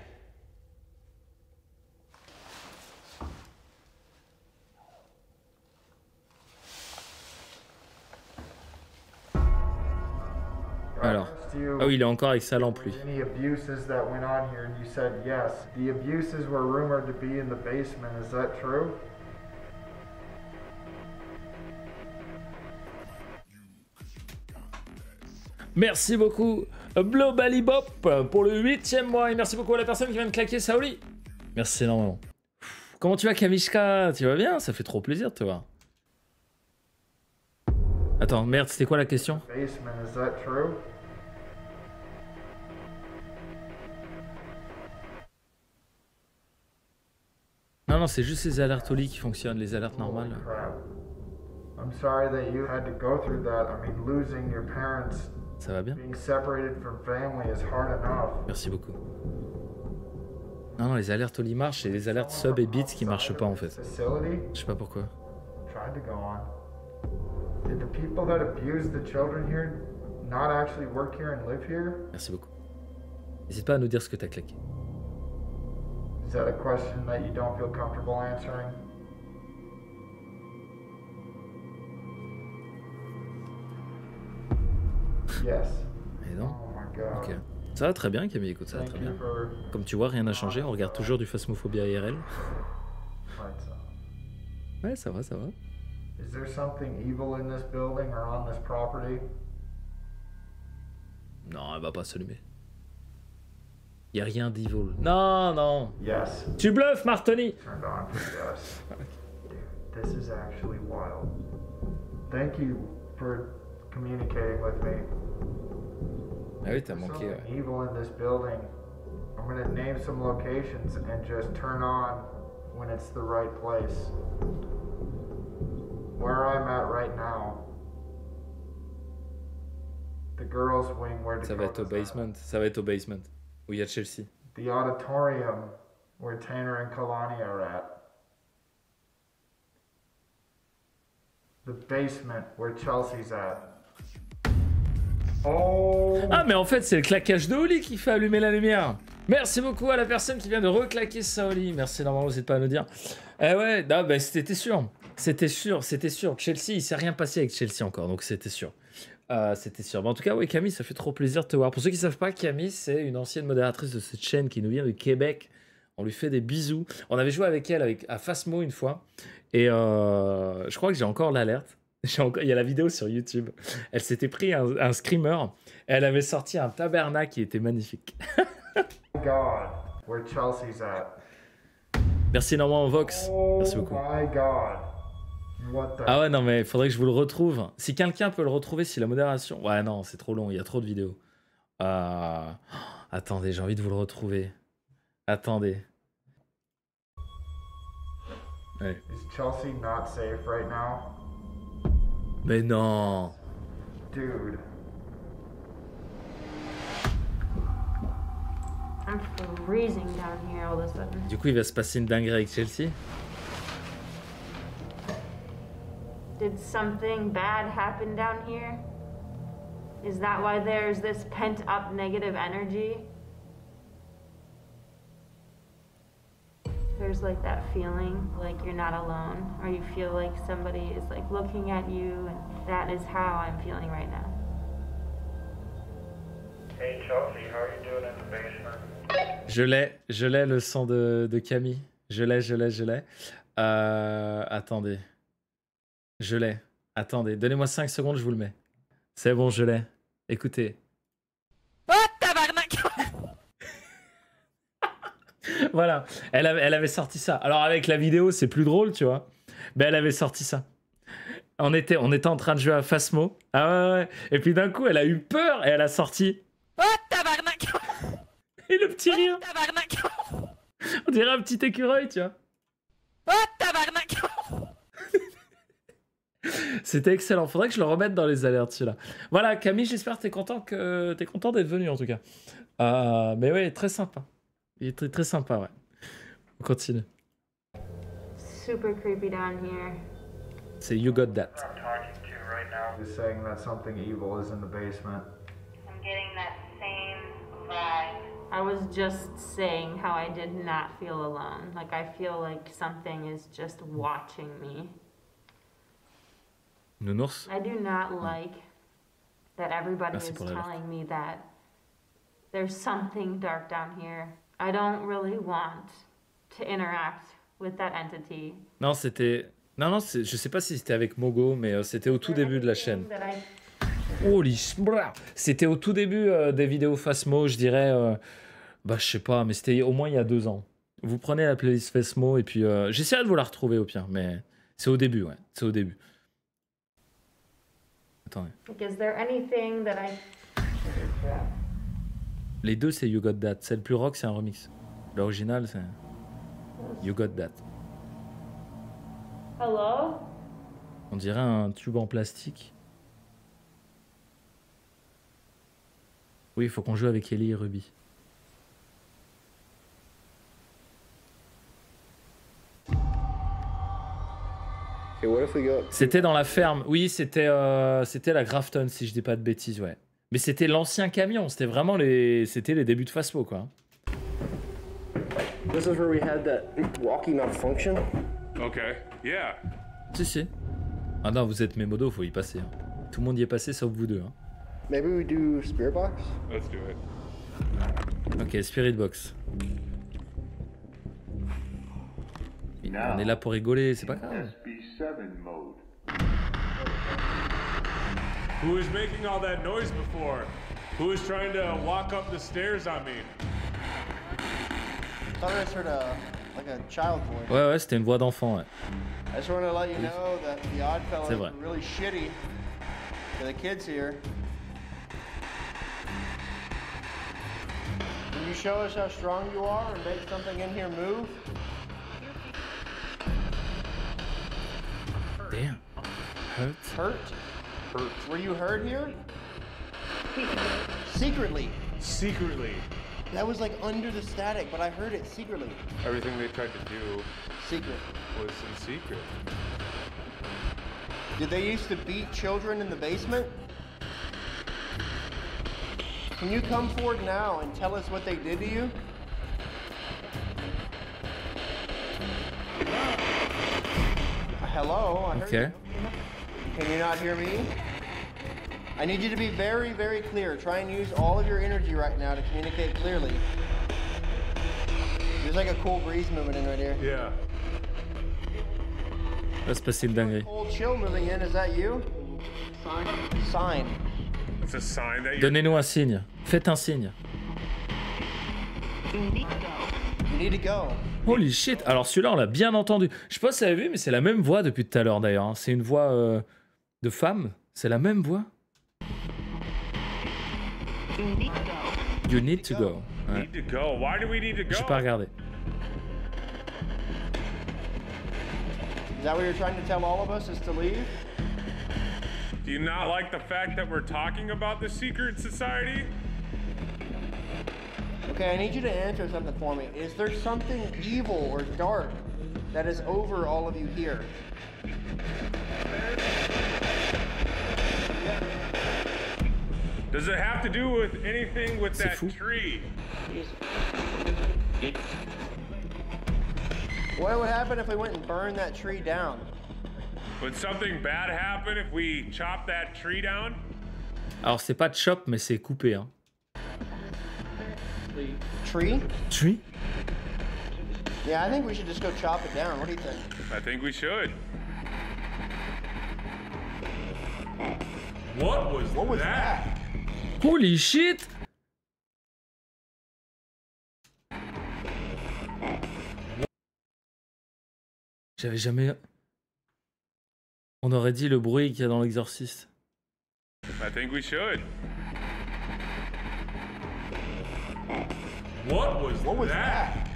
Alors. Ah oui, il est encore avec sa lampe, lui. Any abuses that went on here, and you said yes. The abuses were rumored to be in the basement. Is that true? Merci beaucoup, Blobalibop, pour le 8e mois. Et merci beaucoup à la personne qui vient de claquer Saoli. Merci énormément. Comment tu vas, Kamishka? Tu vas bien? Ça fait trop plaisir de te voir. Attends, merde, c'était quoi la question? Basement, is that true? Non, non, c'est juste les alertes au lit qui fonctionnent, les alertes normales. Crap. I'm sorry that you had to go through that. I mean, losing your parents, Ça va bien? being separated from family is hard enough. Merci beaucoup. Non, non, les alertes au lit marchent, c'est les alertes sub et bits qui marchent pas en fait. Facility Je sais pas pourquoi. tried to go on. Did the people that abuse the children here not actually work here and live here? Merci beaucoup. N'hésite pas à nous dire ce que t'as claqué. Is that a question that you don't feel comfortable answering? Yes. Et non? Oh my god. Ok. Ça va très bien, Camille, écoute, ça va Thank très you bien. for Comme tu vois, rien n'a changé, on regarde toujours du Phasmophobia IRL. lights on. Ouais, ça va, ça va. Is there something evil in this building or on this property? Non, elle va pas s'allumer. Y a rien d'evil. Non, non. Yes. Tu bluffes, Martoni. Turned on for yes. Dude, this is actually wild. Thank you for communicating with me. Ah oui, t'as There's manqué, something ouais. evil in this building. I'm gonna name some locations and just turn on when it's the right place. Where I'm at right now. The girls' wing where Ça va être au Dakota's at. basement. Ça va être au basement. Où il y a Chelsea. The auditorium where Tanner and Kalani are at. The basement where Chelsea's at. Oh! Ah, mais en fait, c'est le claquage de Oli qui fait allumer la lumière. Merci beaucoup à la personne qui vient de reclaquer sa Oli. Merci énormément, n'hésitez pas à nous dire. Eh ouais, non, bah, c'était sûr. C'était sûr, c'était sûr. Chelsea, il s'est rien passé avec Chelsea encore, donc c'était sûr. C'était sûr. Mais en tout cas, oui, Camille, ça fait trop plaisir de te voir. Pour ceux qui ne savent pas, Camille, c'est une ancienne modératrice de cette chaîne qui nous vient du Québec. On lui fait des bisous. On avait joué avec elle à Phasmo une fois. Et je crois que j'ai encore l'alerte. Il y a la vidéo sur YouTube. Elle s'était pris un screamer. Et elle avait sorti un tabernacle qui était magnifique. God, where Chelsea's at. Merci énormément, Vox. Merci beaucoup. Oh my God. What the... Ah ouais, non, mais il faudrait que je vous le retrouve. Si quelqu'un peut le retrouver, si la modération... Ouais, non, c'est trop long, il y a trop de vidéos. Attendez, j'ai envie de vous le retrouver. Attendez. Ouais. Is Chelsea not safe right now? Mais non. Dude. I'm freezing down here all of a sudden. Du coup, il va se passer une dinguerie avec Chelsea. Did something bad happen down here? Is that why there's this pent up negative energy? there's like that feeling like you're not alone, or you feel like somebody is like looking at you, and that is how I'm feeling right now. Hey Chelsea, how are you doing in the basement? Je l'ai le son de Camille. Je l'ai. Attendez. Je l'ai. Attendez, donnez-moi 5 secondes, je vous le mets. C'est bon, je l'ai. Écoutez. Oh, tabarnak! Voilà, elle avait sorti ça. Alors avec la vidéo, c'est plus drôle, tu vois. Mais elle avait sorti ça. On était en train de jouer à Phasmo. Ah ouais. Et puis d'un coup, elle a eu peur et elle a sorti. Oh, tabarnak! Et le petit rire. Tabarnak! On dirait un petit écureuil, tu vois. Oh, tabarnak! C'était excellent. Faudrait que je le remette dans les alertes, celui-là. Voilà, Camille, j'espère que t'es content d'être venu, en tout cas. Mais ouais, très sympa. Il est très, très sympa, ouais. On continue. Super creepy down here. C'est You Got That. I'm talking to right now is saying that something evil is in the basement. I'm getting that same vibe. I was just saying how I did not feel alone. Like I feel like something is just watching me. Nounours. I do not like that everybody Merci is pour l'alerte. telling me that there's something dark down here. I don't really want to interact with that entity. Non, c'était... Non, je sais pas si c'était avec Mogo, mais c'était au tout début de la chaîne. C'était au tout début des vidéos Phasmo, je dirais... je sais pas, mais c'était au moins il y a 2 ans. Vous prenez la playlist Phasmo et puis... j'essaierai de vous la retrouver au pire, mais c'est au début, ouais. C'est au début. Attendez. Like, is there anything that I... Les deux, c'est You Got That. Celle plus rock, c'est un remix. L'original, c'est You Got That. Hello? On dirait un tube en plastique. Oui, il faut qu'on joue avec Ellie et Ruby. C'était dans la ferme. Oui, c'était la Grafton, si je dis pas de bêtises, ouais. Mais c'était l'ancien camion. C'était vraiment les débuts de Phasmo, quoi. This is where we had that walkie malfunction. Okay, yeah. Si. Ah non, vous êtes Memodo, faut y passer. Hein. Tout le monde y est passé, sauf vous deux. Hein. Maybe we do Spirit Box? Let's do it. Ok, Spirit Box. On est là pour rigoler, c'est pas grave. Who was making all that noise before? Who was trying to walk up the stairs on me? I thought I just heard like a child voice. Ouais, c'était une voix d'enfant, ouais. I just wanted to let you know that the Odd C'est Fellows vrai. are really shitty to the kids here. Can you show us how strong you are and make something in here move? Damn. Hurt. Hurt? Were you hurt here? Secretly. Secretly. That was like under the static, but I heard it secretly. Everything they tried to do Secret. was in secret. Did they used to beat children in the basement? Can you come forward now and tell us what they did to you? Hello? I heard Okay. you. Can you not hear me? I need you to be very, very clear. Try and use all of your energy right now to communicate clearly. There's like a cool breeze moving in right here. Yeah. Va se passer une dinguerie. Cold chill moving in, is that you? Sign. It's a sign that you're... Donnez-nous un signe. Faites un signe. You need to go. Holy shit. Alors celui-là, on l'a bien entendu. Je sais pas si vous avez vu, mais c'est la même voix depuis tout à l'heure d'ailleurs. Hein. C'est une voix de femme. C'est la même voix. You need to go. Ouais. Need to go. Why do we need to go? J'ai pas regardé. Is that what you're trying to tell all of us, is to leave? Do you not like the fact that we're talking about the secret society? Okay, I need you to answer something for me. Is there something evil or dark that is over all of you here? Does it have to do with anything with C'est that fou. tree? What would happen if we went and burned that tree down? Would something bad happen if we chop that tree down? Alors c'est pas chop mais c'est couper hein. Tree? Tree? Yeah, I think we should just go chop it down. What do you think? I think we should. What was that? Holy shit! J'avais jamais... On aurait dit le bruit qu'il y a dans l'Exorciste. I think we should. What was that?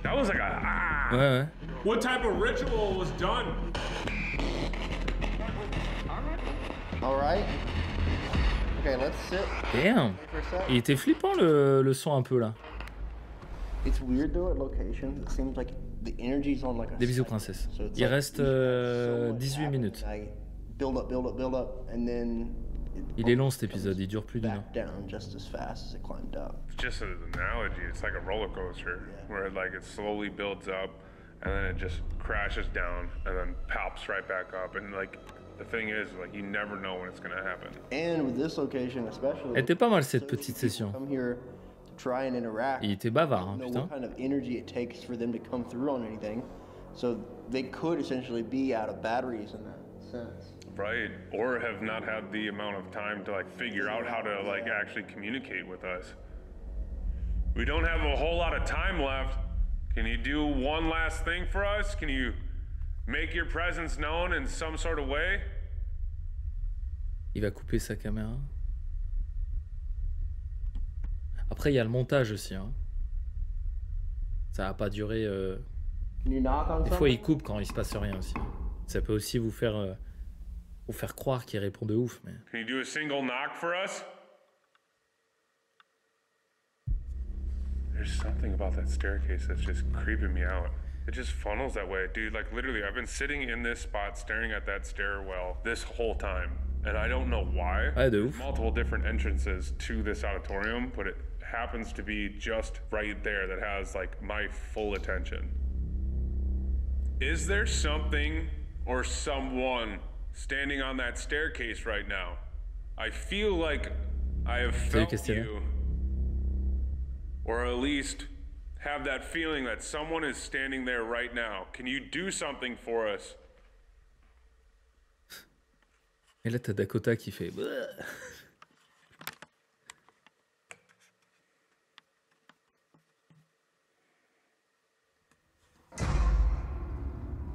That was like a ah. Ouais, ouais. What type of ritual was done? All right. Okay, let's sit. Damn. For a sec. Il était flippant le son un peu là. It's weird though at locations. It seems like the energy's on like a Des bisous cycle. princesse. So it's Il like reste so much 18 minutes. happening. Build up, and then Il est long cet épisode, il dure plus d'une heure. back down just as fast as it climbed up. Just as an analogy, it's like a roller coaster where like it slowly builds up and then it just crashes down and then pops right back up. And like the thing is, like you never know when it's gonna happen. And with this location especially, Elle était pas mal cette so few petite people session. come here to try and interact. Il était bavard, hein, Know putain. what kind of energy it takes for them to come through on anything. So they could essentially be out of batteries in that sense. Right. Or have not had the amount of time to like figure out how to like actually communicate with us. We don't have a whole lot of time left. Can you do one last thing for us? Can you make your presence known in some sort of way? Il va couper sa caméra. Après, il y a le montage aussi. Hein. Ça va pas durer. Can you knock on Des fois, something? il coupe quand il se passe rien aussi. Ça peut aussi vous faire croire qu'il répond de ouf. Mais... Can you do a single knock for us? There's something about that staircase that's just creeping me out. It just funnels that way. Dude, like literally, I've been sitting in this spot staring at that stairwell this whole time. And I don't know why. Ouais, de There's ouf. multiple different entrances to this auditorium, but it happens to be just right there that has like my full attention. Is there something or someone standing on that staircase right now? I feel like I have felt Christina. you, or at least have that feeling that someone is standing there right now. Can you do something for us? Et là, t'as Dakota qui fait...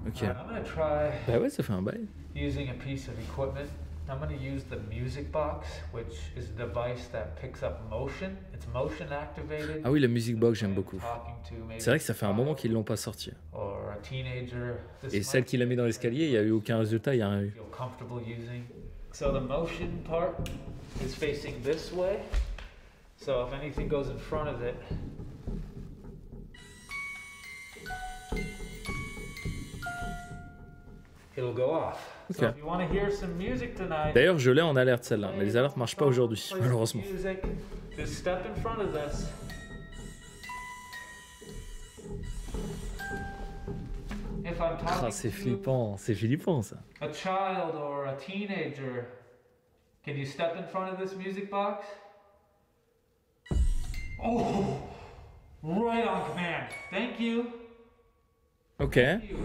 Ok. I'm gonna try Bah ouais, ça fait un bail. using a piece of equipment. I'm going to use the music box, which is a device that picks up motion. It's motion activated. Ah oui, la music box, j'aime beaucoup. Talking to maybe C'est vrai que ça fait un moment qu'ils l'ont pas sorti. or a teenager. This Et might celle qu'il a mis dans l'escalier, il n'y a eu aucun résultat, il n'y a rien eu. feel comfortable using. So the motion part is facing this way. So if anything goes in front of it, it'll go off. So Ok. if you want to hear some music tonight, D'ailleurs, je l'ai en alerte celle-là, mais les alertes marchent pas aujourd'hui, play some malheureusement. music, just step in front of this. If I'm Ah, talking c'est to flippant ça. a child or a teenager, can you step in front of this music box? Oh, right on command. Thank you. Ok. Thank you.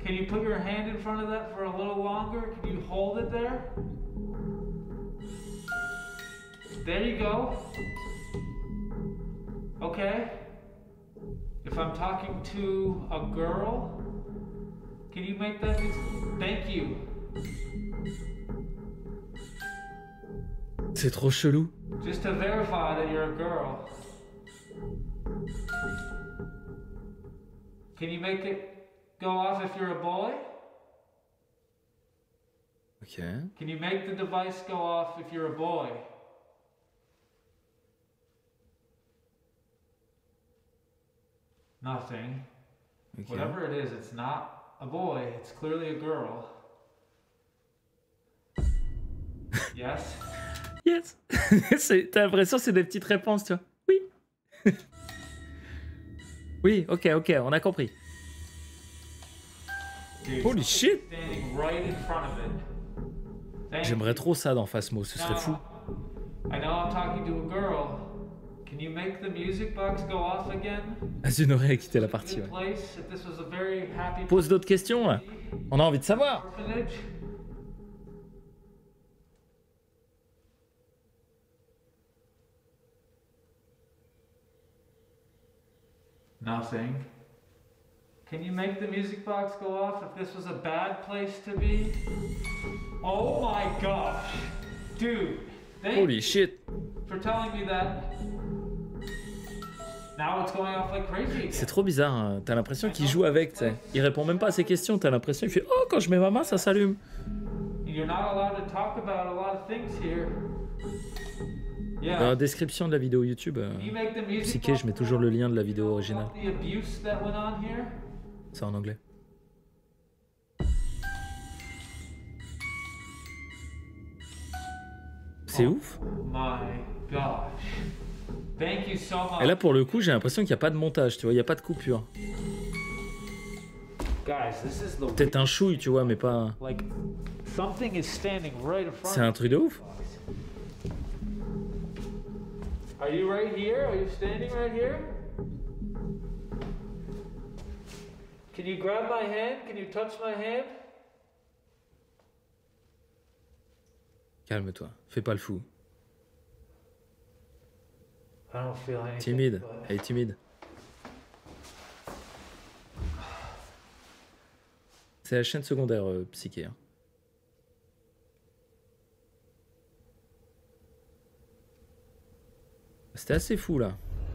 Can you put your hand in front of that for a little longer? Can you hold it there? There you go. Okay. If I'm talking to a girl, can you make that? Thank you. C'est trop chelou. Just to verify that you're a girl. Can you make it go off if you're a boy? Ok. Can you make the device go off if you're a boy? Nothing. Ok. Whatever it is, it's not a boy, it's clearly a girl. Yes? Yes. T'as l'impression que c'est des petites réponses, tu vois. Oui. Oui, ok, on a compris. Holy shit! Standing right in front of it. Thank J'aimerais you. trop ça dans Phasmo, ce serait fou. I know I'm talking to a girl. Can you make the music box go off again? Azunori a quitté la partie, Good ouais. place. If this was a very happy Pose d'autres questions, là. On a envie de savoir. orphanage. Nothing. Can you make the music box go off if this was a bad place to be? Oh my gosh. Dude, thank Holy you shit. for telling me that. Now it's going off like crazy again. C'est trop bizarre, hein. T'as l'impression qu'il joue avec, tu sais. Il répond même pas à ses questions, t'as l'impression qu'il fait « Oh, quand je mets ma main, ça s'allume !» You're not allowed to talk about a lot of things here. Dans Yeah. la description de la vidéo YouTube, Can you make the music Psyché, je mets toujours le lien de la vidéo originale. the abuse that went on here? C'est en anglais. C'est ouf. My gosh. Thank you so much. Et là, pour le coup, j'ai l'impression qu'il n'y a pas de montage, tu vois, il n'y a pas de coupure. Guys, this is the Peut-être un chouille, tu vois, mais pas... like something is standing right in front C'est un truc de ouf. Are you right here? Are you standing right here? Can you grab my hand? Can you touch my hand? Calme-toi, fais pas le fou. I don't feel anything. Timide, but- elle est timide. C'est la chaîne secondaire Psyché. Hein. C'était assez fou là.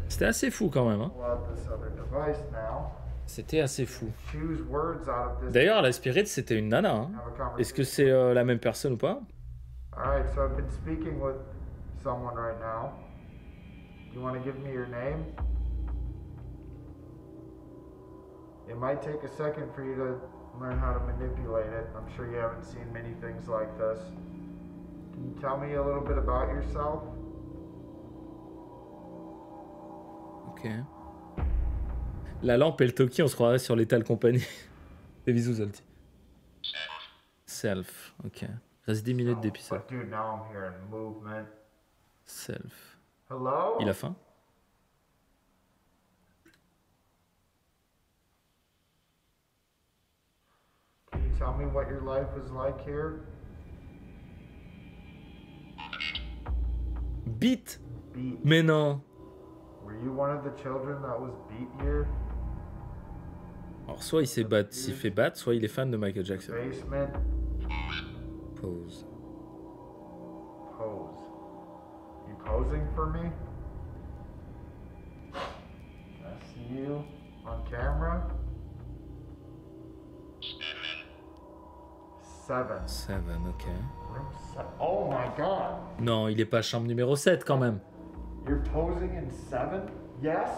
C'était assez fou quand même. Hein. Pull out this other device now. C'était assez fou. Choose words out of this. D'ailleurs, la Spirit, c'était une nana. Hein. Have a Est-ce que conversation. c'est la même personne ou pas? Alright, so I've been speaking with someone right now. You want to give me your name? It might take a second for you to learn how to manipulate it. I'm sure you haven't seen many things like this. Can you tell me a little bit about yourself? Ok. La lampe et le Toki, on se croirait sur l'Étal Company. Des bisous, Zolti. Self, ok. Reste 10 minutes d'épisode. But dude, now I'm hearing movement. Self. Hello? Il a faim? Can you tell me what your life was like here? Beat? Beat. Mais non. Were you one of the children that was beat here? Alors, soit il s'est fait battre, soit il est fan de Michael Jackson. Basement? Pose. Pose. You posing for me? Can I see you on camera? 7. 7, ok. Room 7. Oh my god! Non, il est pas chambre numéro 7 quand même. You're posing in 7? Yes?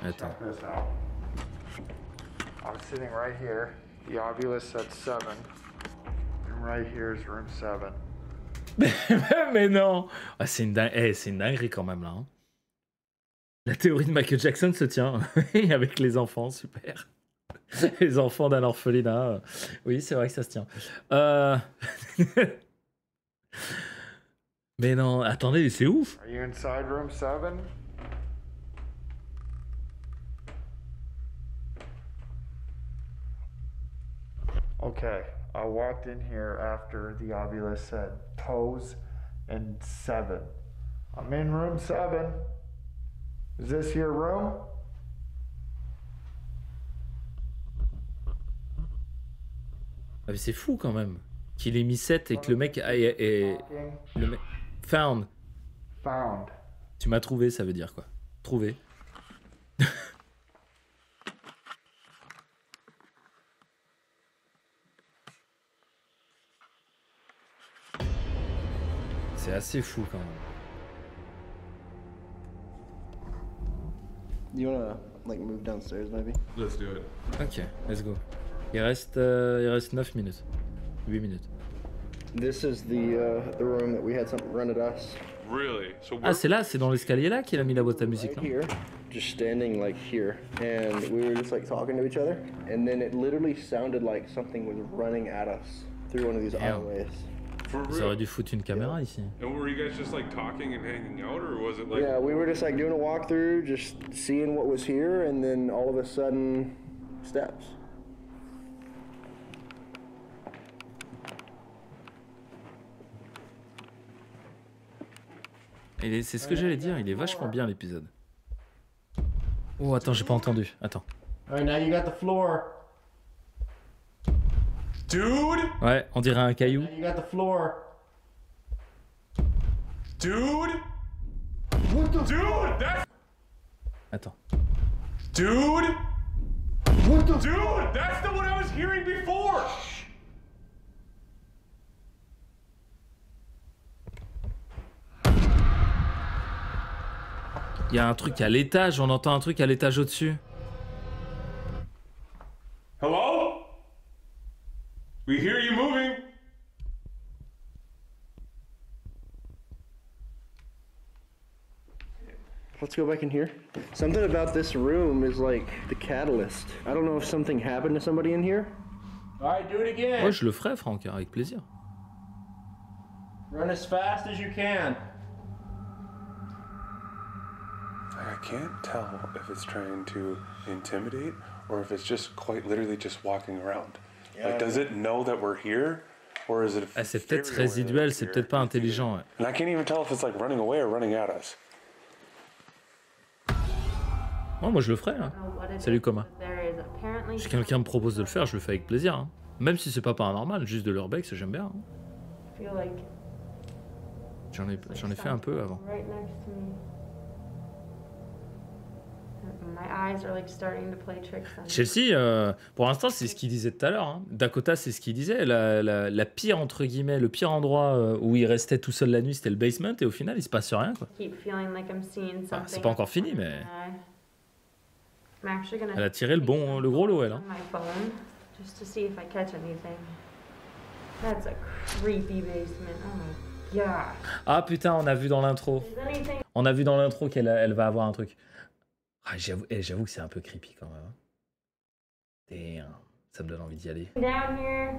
Attends. Check this out. I'm sitting right here. The ovulus said 7. And right here is room 7. Mais non. Ah, c'est une dinguerie quand même là. Hein. La théorie de Michael Jackson se tient avec les enfants, super. Les enfants d'un orphelinat. Oui, c'est vrai que ça se tient. Mais non, attendez, c'est ouf. Are you inside room 7? Okay, I walked in here after the ovulus said pose and 7. I'm in room 7. Is this your room? Ah, mais c'est fou quand même. Qu'il ait mis 7 et que le mec le mec... Found. Found. Tu m'as trouvé, ça veut dire quoi? Trouvé. C'est assez fou quand même. You wanna like move downstairs maybe? Let's do it. Ok, let's go. Il reste 9 minutes. 8 minutes. This is the room that we had something run at us. Really? So Ah, c'est là, c'est dans l'escalier là qu'il a mis la boîte à musique. Right Non here, just standing like here, and we were just like talking to each other, and then it literally sounded like something was running at us through one of these Damn. alleyways. For Ils real? auraient dû foutre une caméra ici. And were you guys just like talking and hanging out, or was it like? Yeah, we were just like doing a walkthrough, just seeing what was here, and then all of a sudden, steps. C'est ce que j'allais dire, il est vachement bien l'épisode. Oh, attends, j'ai pas entendu. Attends. All right, now you got the floor. Dude! Ouais, on dirait un caillou. Now you got the floor. Dude! Dude! That's. Attends. Dude! Dude! That's the one I was hearing before! Il y a un truc à l'étage, on entend un truc à l'étage au-dessus. Hello? We hear you moving. Let's go back in here. Something about this room is like the catalyst. I don't know if something happened to somebody in here. All right, do it again. Ouais, je le ferai, Franck, avec plaisir. Run as fast as you can. I can't tell if it's trying to intimidate or if it's just quite literally just walking around. Like, does it know that we're here, or is it? Ah, c'est peut-être résiduel, c'est peut-être pas intelligent. Ouais. And I can't even tell if it's like running away or running at us. Ouais, moi je le ferai. Hein. Salut Coma. There is apparently Si quelqu'un me propose de le faire, je le fais avec plaisir. Hein. Même si c'est pas paranormal, juste de l'urbex, j'aime bien. Hein. I feel like J'en ai fait un peu avant. right next to me. My eyes are like starting to play tricks on me. Chelsea, pour l'instant, c'est ce qu'il disait tout à l'heure. Hein. Dakota, c'est ce qu'il disait. La pire, entre guillemets, le pire endroit où il restait tout seul la nuit, c'était le basement. Et au final, il se passe rien. Quoi. Keep feeling like I'm seeing Ah, something. c'est pas encore fini, mais I'm actually gonna elle a tiré le gros lot, elle. Hein. on my phone just to see if I catch anything. That's a creepy basement. Oh my god. Ah putain, on a vu dans l'intro. Is anything On a vu dans l'intro qu'elle elle va avoir un truc. Ah, j'avoue que c'est un peu creepy quand même. Hein. Damn, ça me donne envie d'y aller. down here?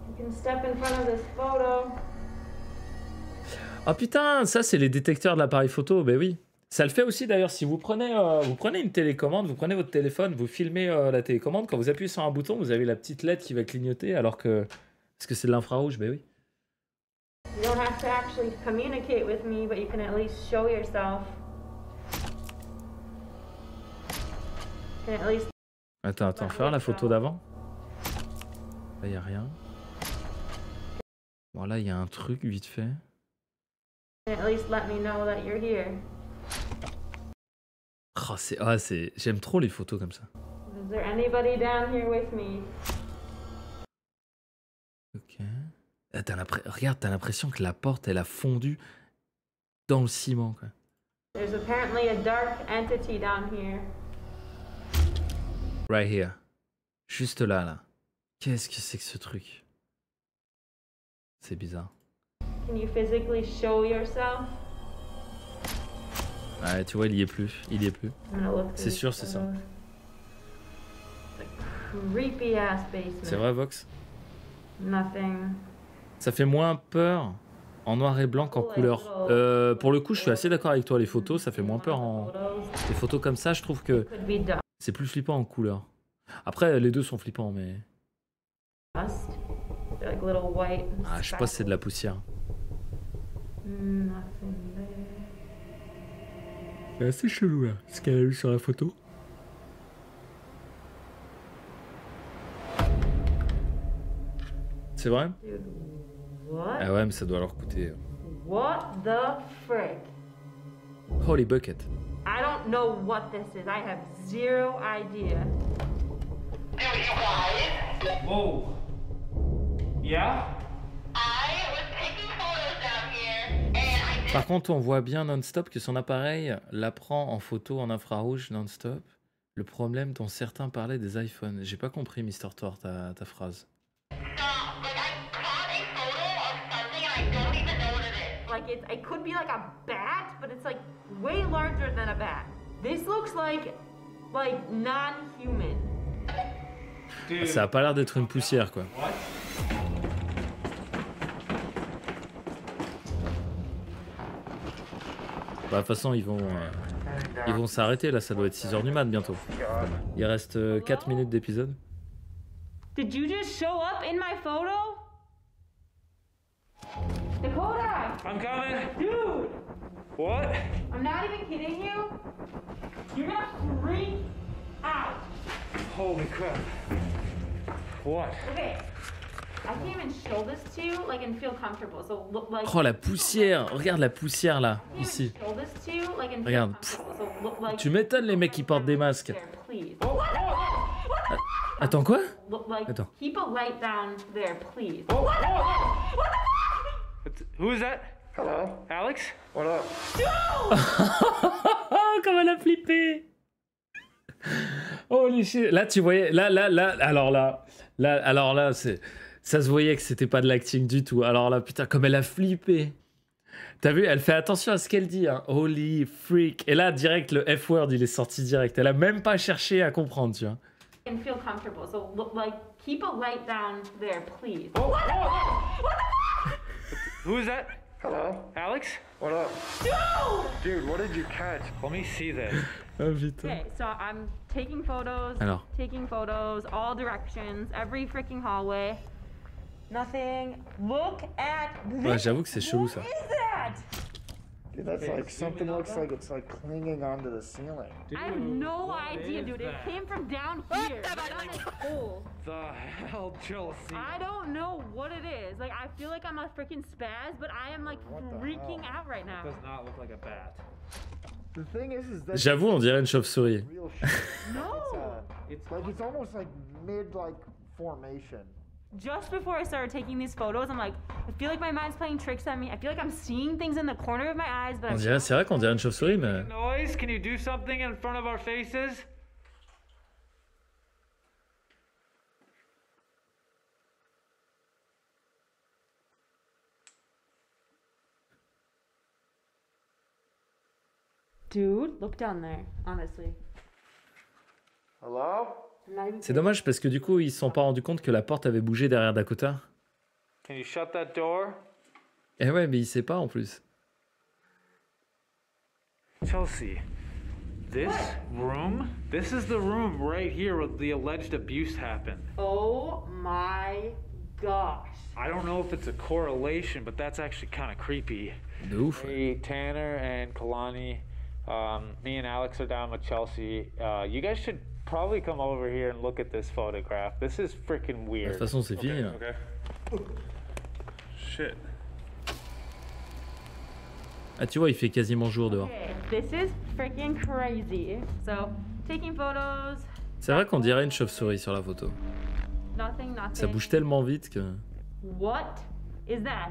You can step in front of this photo. Ah putain, ça c'est les détecteurs de l'appareil photo, ben oui. Ça le fait aussi d'ailleurs, si vous prenez une télécommande, vous prenez votre téléphone, vous filmez la télécommande, quand vous appuyez sur un bouton, vous avez la petite LED qui va clignoter alors que... Parce que c'est de l'infrarouge, ben oui. You don't have to actually communicate with me, but you can at least show yourself. You can at least Attends, faire la photo d'avant. Là, il a rien. Bon, là, il y a un truc vite fait. at least let me know that you're here. Oh, j'aime trop les photos comme ça. Is there anybody down here with me? Ok. Ah, regarde, t'as l'impression que la porte, elle a fondu dans le ciment, quoi. There's apparently a dark entity down here. Right here. Juste là, là. Qu'est-ce que c'est que ce truc? C'est bizarre. Can you physically show yourself? Ouais, tu vois, il y est plus. Il y est plus. I'm gonna look C'est through sûr, these c'est ça. photos. It's a creepy ass basement. C'est vrai, Vox? Nothing. Ça fait moins peur en noir et blanc qu'en couleur. Pour le coup, je suis assez d'accord avec toi. Les photos, ça fait moins peur en... Les photos comme ça, je trouve que Could be dust. c'est plus flippant en couleur. Après, les deux sont flippants, mais... They're like little white. Ah, je sais pas si c'est de la poussière. Nothing there. C'est assez chelou, là, ce qu'elle a eu sur la photo. C'est vrai? Dude, what? Ah ouais, mais ça doit leur coûter... What the frick? Holy bucket. I don't know what this is. I have zero idea. Whoa. Yeah? Par contre, on voit bien non-stop que son appareil la prend en photo en infrarouge non-stop. Le problème dont certains parlaient des iPhones. J'ai pas compris, Mr. Thor, ta phrase. Like like it could be like a bat, but it's like way larger than a bat. This looks like non-human. Ça a pas l'air d'être une poussière, quoi. Bah, de toute façon, ils vont s'arrêter là, ça doit être 6h du mat bientôt. Il reste 4 minutes d'épisode. Did you just show up in my photo? Dakota! I'm coming. Dude! What? I'm not even kidding you. You're gonna freak out. Holy crap. What? Okay. I can't even show this to you, like, and feel comfortable. So, look, like. Oh, la poussière! Regarde la poussière là, I can't even ici. show this to you, like, and feel Regarde. comfortable. So, look, like. Tu m'étonnes les mecs qui portent des masques. There, please. Attends, quoi? Look, like, Attends. keep a light down there, please. Who is that? Hello? Alex? What up? Oh, comme elle a flippé! Holy shit! Là, tu voyais. Là, alors là, c'est. Ça se voyait que c'était pas de l'acting du tout. Alors là, putain, comme elle a flippé. T'as vu, elle fait attention à ce qu'elle dit, hein. Holy freak. Et là, direct, le F-word, il est sorti direct. Elle a même pas cherché à comprendre, tu vois. And feel comfortable. So, look, like, keep a light down there, please. Who is that? Hello? Alex? What up? Dude, what did you catch? Let me see this. Oh putain. Okay, so I'm taking photos, Alors. all directions, every freaking hallway. Nothing. Look at this. Ouais, j'avoue que c'est chelou ça. What is that? Dude, that's like something looks like it's like clinging onto the ceiling. I have no idea, dude. It came from down here. Right on this hole. The hell, Chelsea? I don't know what it is. Like, I feel like I'm a freaking spaz, but I am like freaking out right now. Does not look like a bat. The thing is that J'avoue, on dirait une chauve-souris. real shit. No. It's like it's almost like mid like formation. Just before I started taking these photos, I'm like, I feel like my mind's playing tricks on me. I feel like I'm seeing things in the corner of my eyes, but On dirait, c'est vrai qu'on dirait une chauve-souris, mais. Noise? Can you do something in front of our faces? Dude, look down there, honestly. Hello? I'm not even C'est dommage parce que du coup, ils se sont pas rendus compte que la porte avait bougé derrière Dakota. Can you shut that door? Eh ouais, mais il sait pas en plus. Chelsea, this room? This is the room right here where the alleged abuse happened. Oh my gosh. I don't know if it's a correlation, but that's actually kind of creepy. De ouf. Hey, Tanner and Kalani, me and Alex are down with Chelsea. You guys should probably come over here and look at this photograph. This is freaking De weird. toute façon, c'est fini. Là. Okay. Shit. Ah, tu vois, il fait quasiment jour dehors. Okay, this is freaking crazy. So, taking photos, C'est vrai qu'on dirait une chauve-souris sur la photo. nothing. Ça bouge tellement vite que. What is that?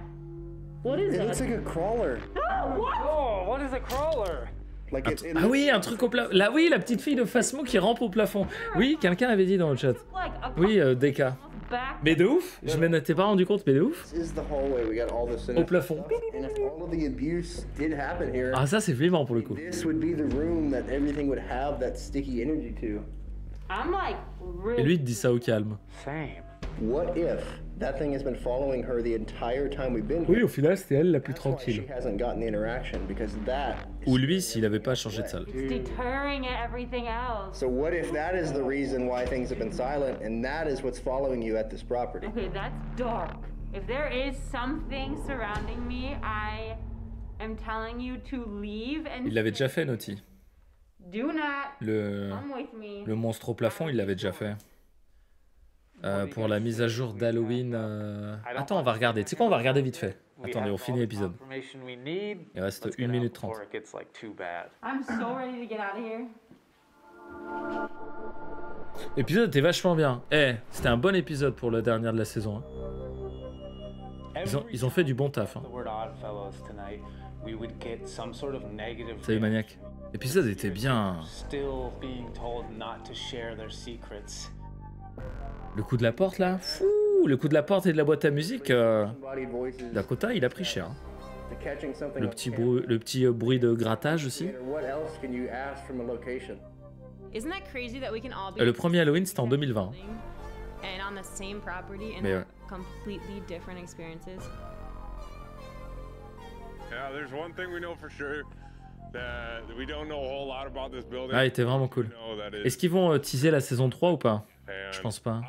What is It that? looks like a crawler. Oh, what is a crawler? Like it Ah oui, un truc au plafond. Là, oui, la petite fille de Phasmo qui rampe au plafond. Oui, quelqu'un avait dit dans le chat. Like a Oui, DK. back. Mais de ouf, je m'en étais pas rendu compte, mais de ouf. This is the hallway. We got all the Au plafond. And if all of the abuse did happen here, Ah, ça, c'est flippant pour le coup. this would be the room that everything would have that sticky energy to. I'm like really. Et lui, il te dit ça au calme. Same. What if that thing has been following her the entire time we've been Oui, here? au final, c'était elle la plus That's why tranquille. she hasn't gotten the interaction because that. Ou lui, s'il avait pas changé de salle. It's deterring everything else. So what if that is the reason why things have been silent and that is what's following you at this property? Okay, that's dark. If there is something surrounding me, I am telling you to leave and Il l'avait déjà fait, Naughty. do not Le come with me. le monstre au plafond, il l'avait déjà fait. Pour la mise à jour d'Halloween. Attends, on va regarder. Tu sais quoi, on va regarder vite fait. Attendez, on finit l'épisode. Il reste 1 minute 30. I'm so ready to get out of here. L'épisode était vachement bien. Eh, c'était un bon épisode pour le dernier de la saison. Hein. Ils ont fait du bon taf. Hein. Salut Maniac. L'épisode était bien. Le coup de la porte là, fou, le coup de la porte et de la boîte à musique, Dakota il a pris cher. Hein. Le petit bruit de grattage aussi. Le premier Halloween, c'était en 2020. Mais ouais. Ah, il était vraiment cool. Est-ce qu'ils vont teaser la saison 3 ou pas? Je pense pas.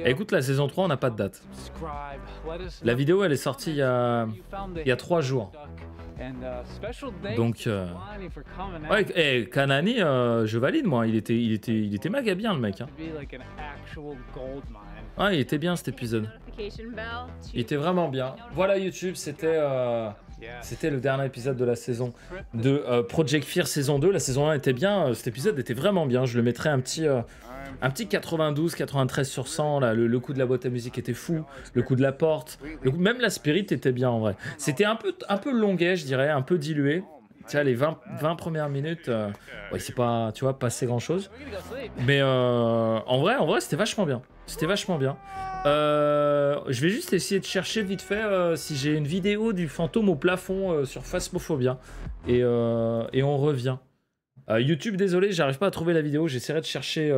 Écoute, la saison 3, on n'a pas de date. La vidéo, elle est sortie il y a 3 jours. Donc, ouais, Kanani, je valide, moi. Il était méga bien, le mec. Hein. Ah, il était bien, cet épisode. Il était vraiment bien. Voilà, YouTube, c'était le dernier épisode de la saison de Project Fear saison 2. La saison 1 était bien, cet épisode était vraiment bien. Je le mettrais un petit 92, 93 sur 100. Là. Le coup de la boîte à musique était fou, le coup de la porte, même la spirit était bien en vrai. C'était un peu longuet, je dirais, un peu dilué. Tu vois, les 20 premières minutes, ouais, c'est pas, tu vois, pas assez grand chose. Mais en vrai, c'était vachement bien. C'était vachement bien. Je vais juste essayer de chercher vite fait si j'ai une vidéo du fantôme au plafond sur Phasmophobia. Et on revient. YouTube, désolé, j'arrive pas à trouver la vidéo. J'essaierai de chercher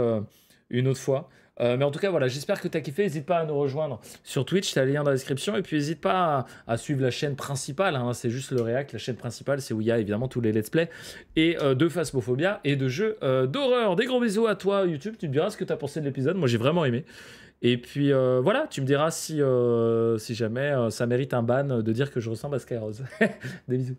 une autre fois. Mais en tout cas, voilà, j'espère que tu as kiffé. N'hésite pas à nous rejoindre sur Twitch, tu as le lien dans la description. Et puis, n'hésite pas à suivre la chaîne principale. Hein, c'est juste le React. La chaîne principale, c'est où il y a évidemment tous les let's play et de Phasmophobia et de jeux d'horreur. Des gros bisous à toi, YouTube. Tu me diras ce que tu as pensé de l'épisode. Moi, j'ai vraiment aimé. Et puis, voilà, tu me diras si jamais ça mérite un ban de dire que je ressemble à Skyrose. Des bisous.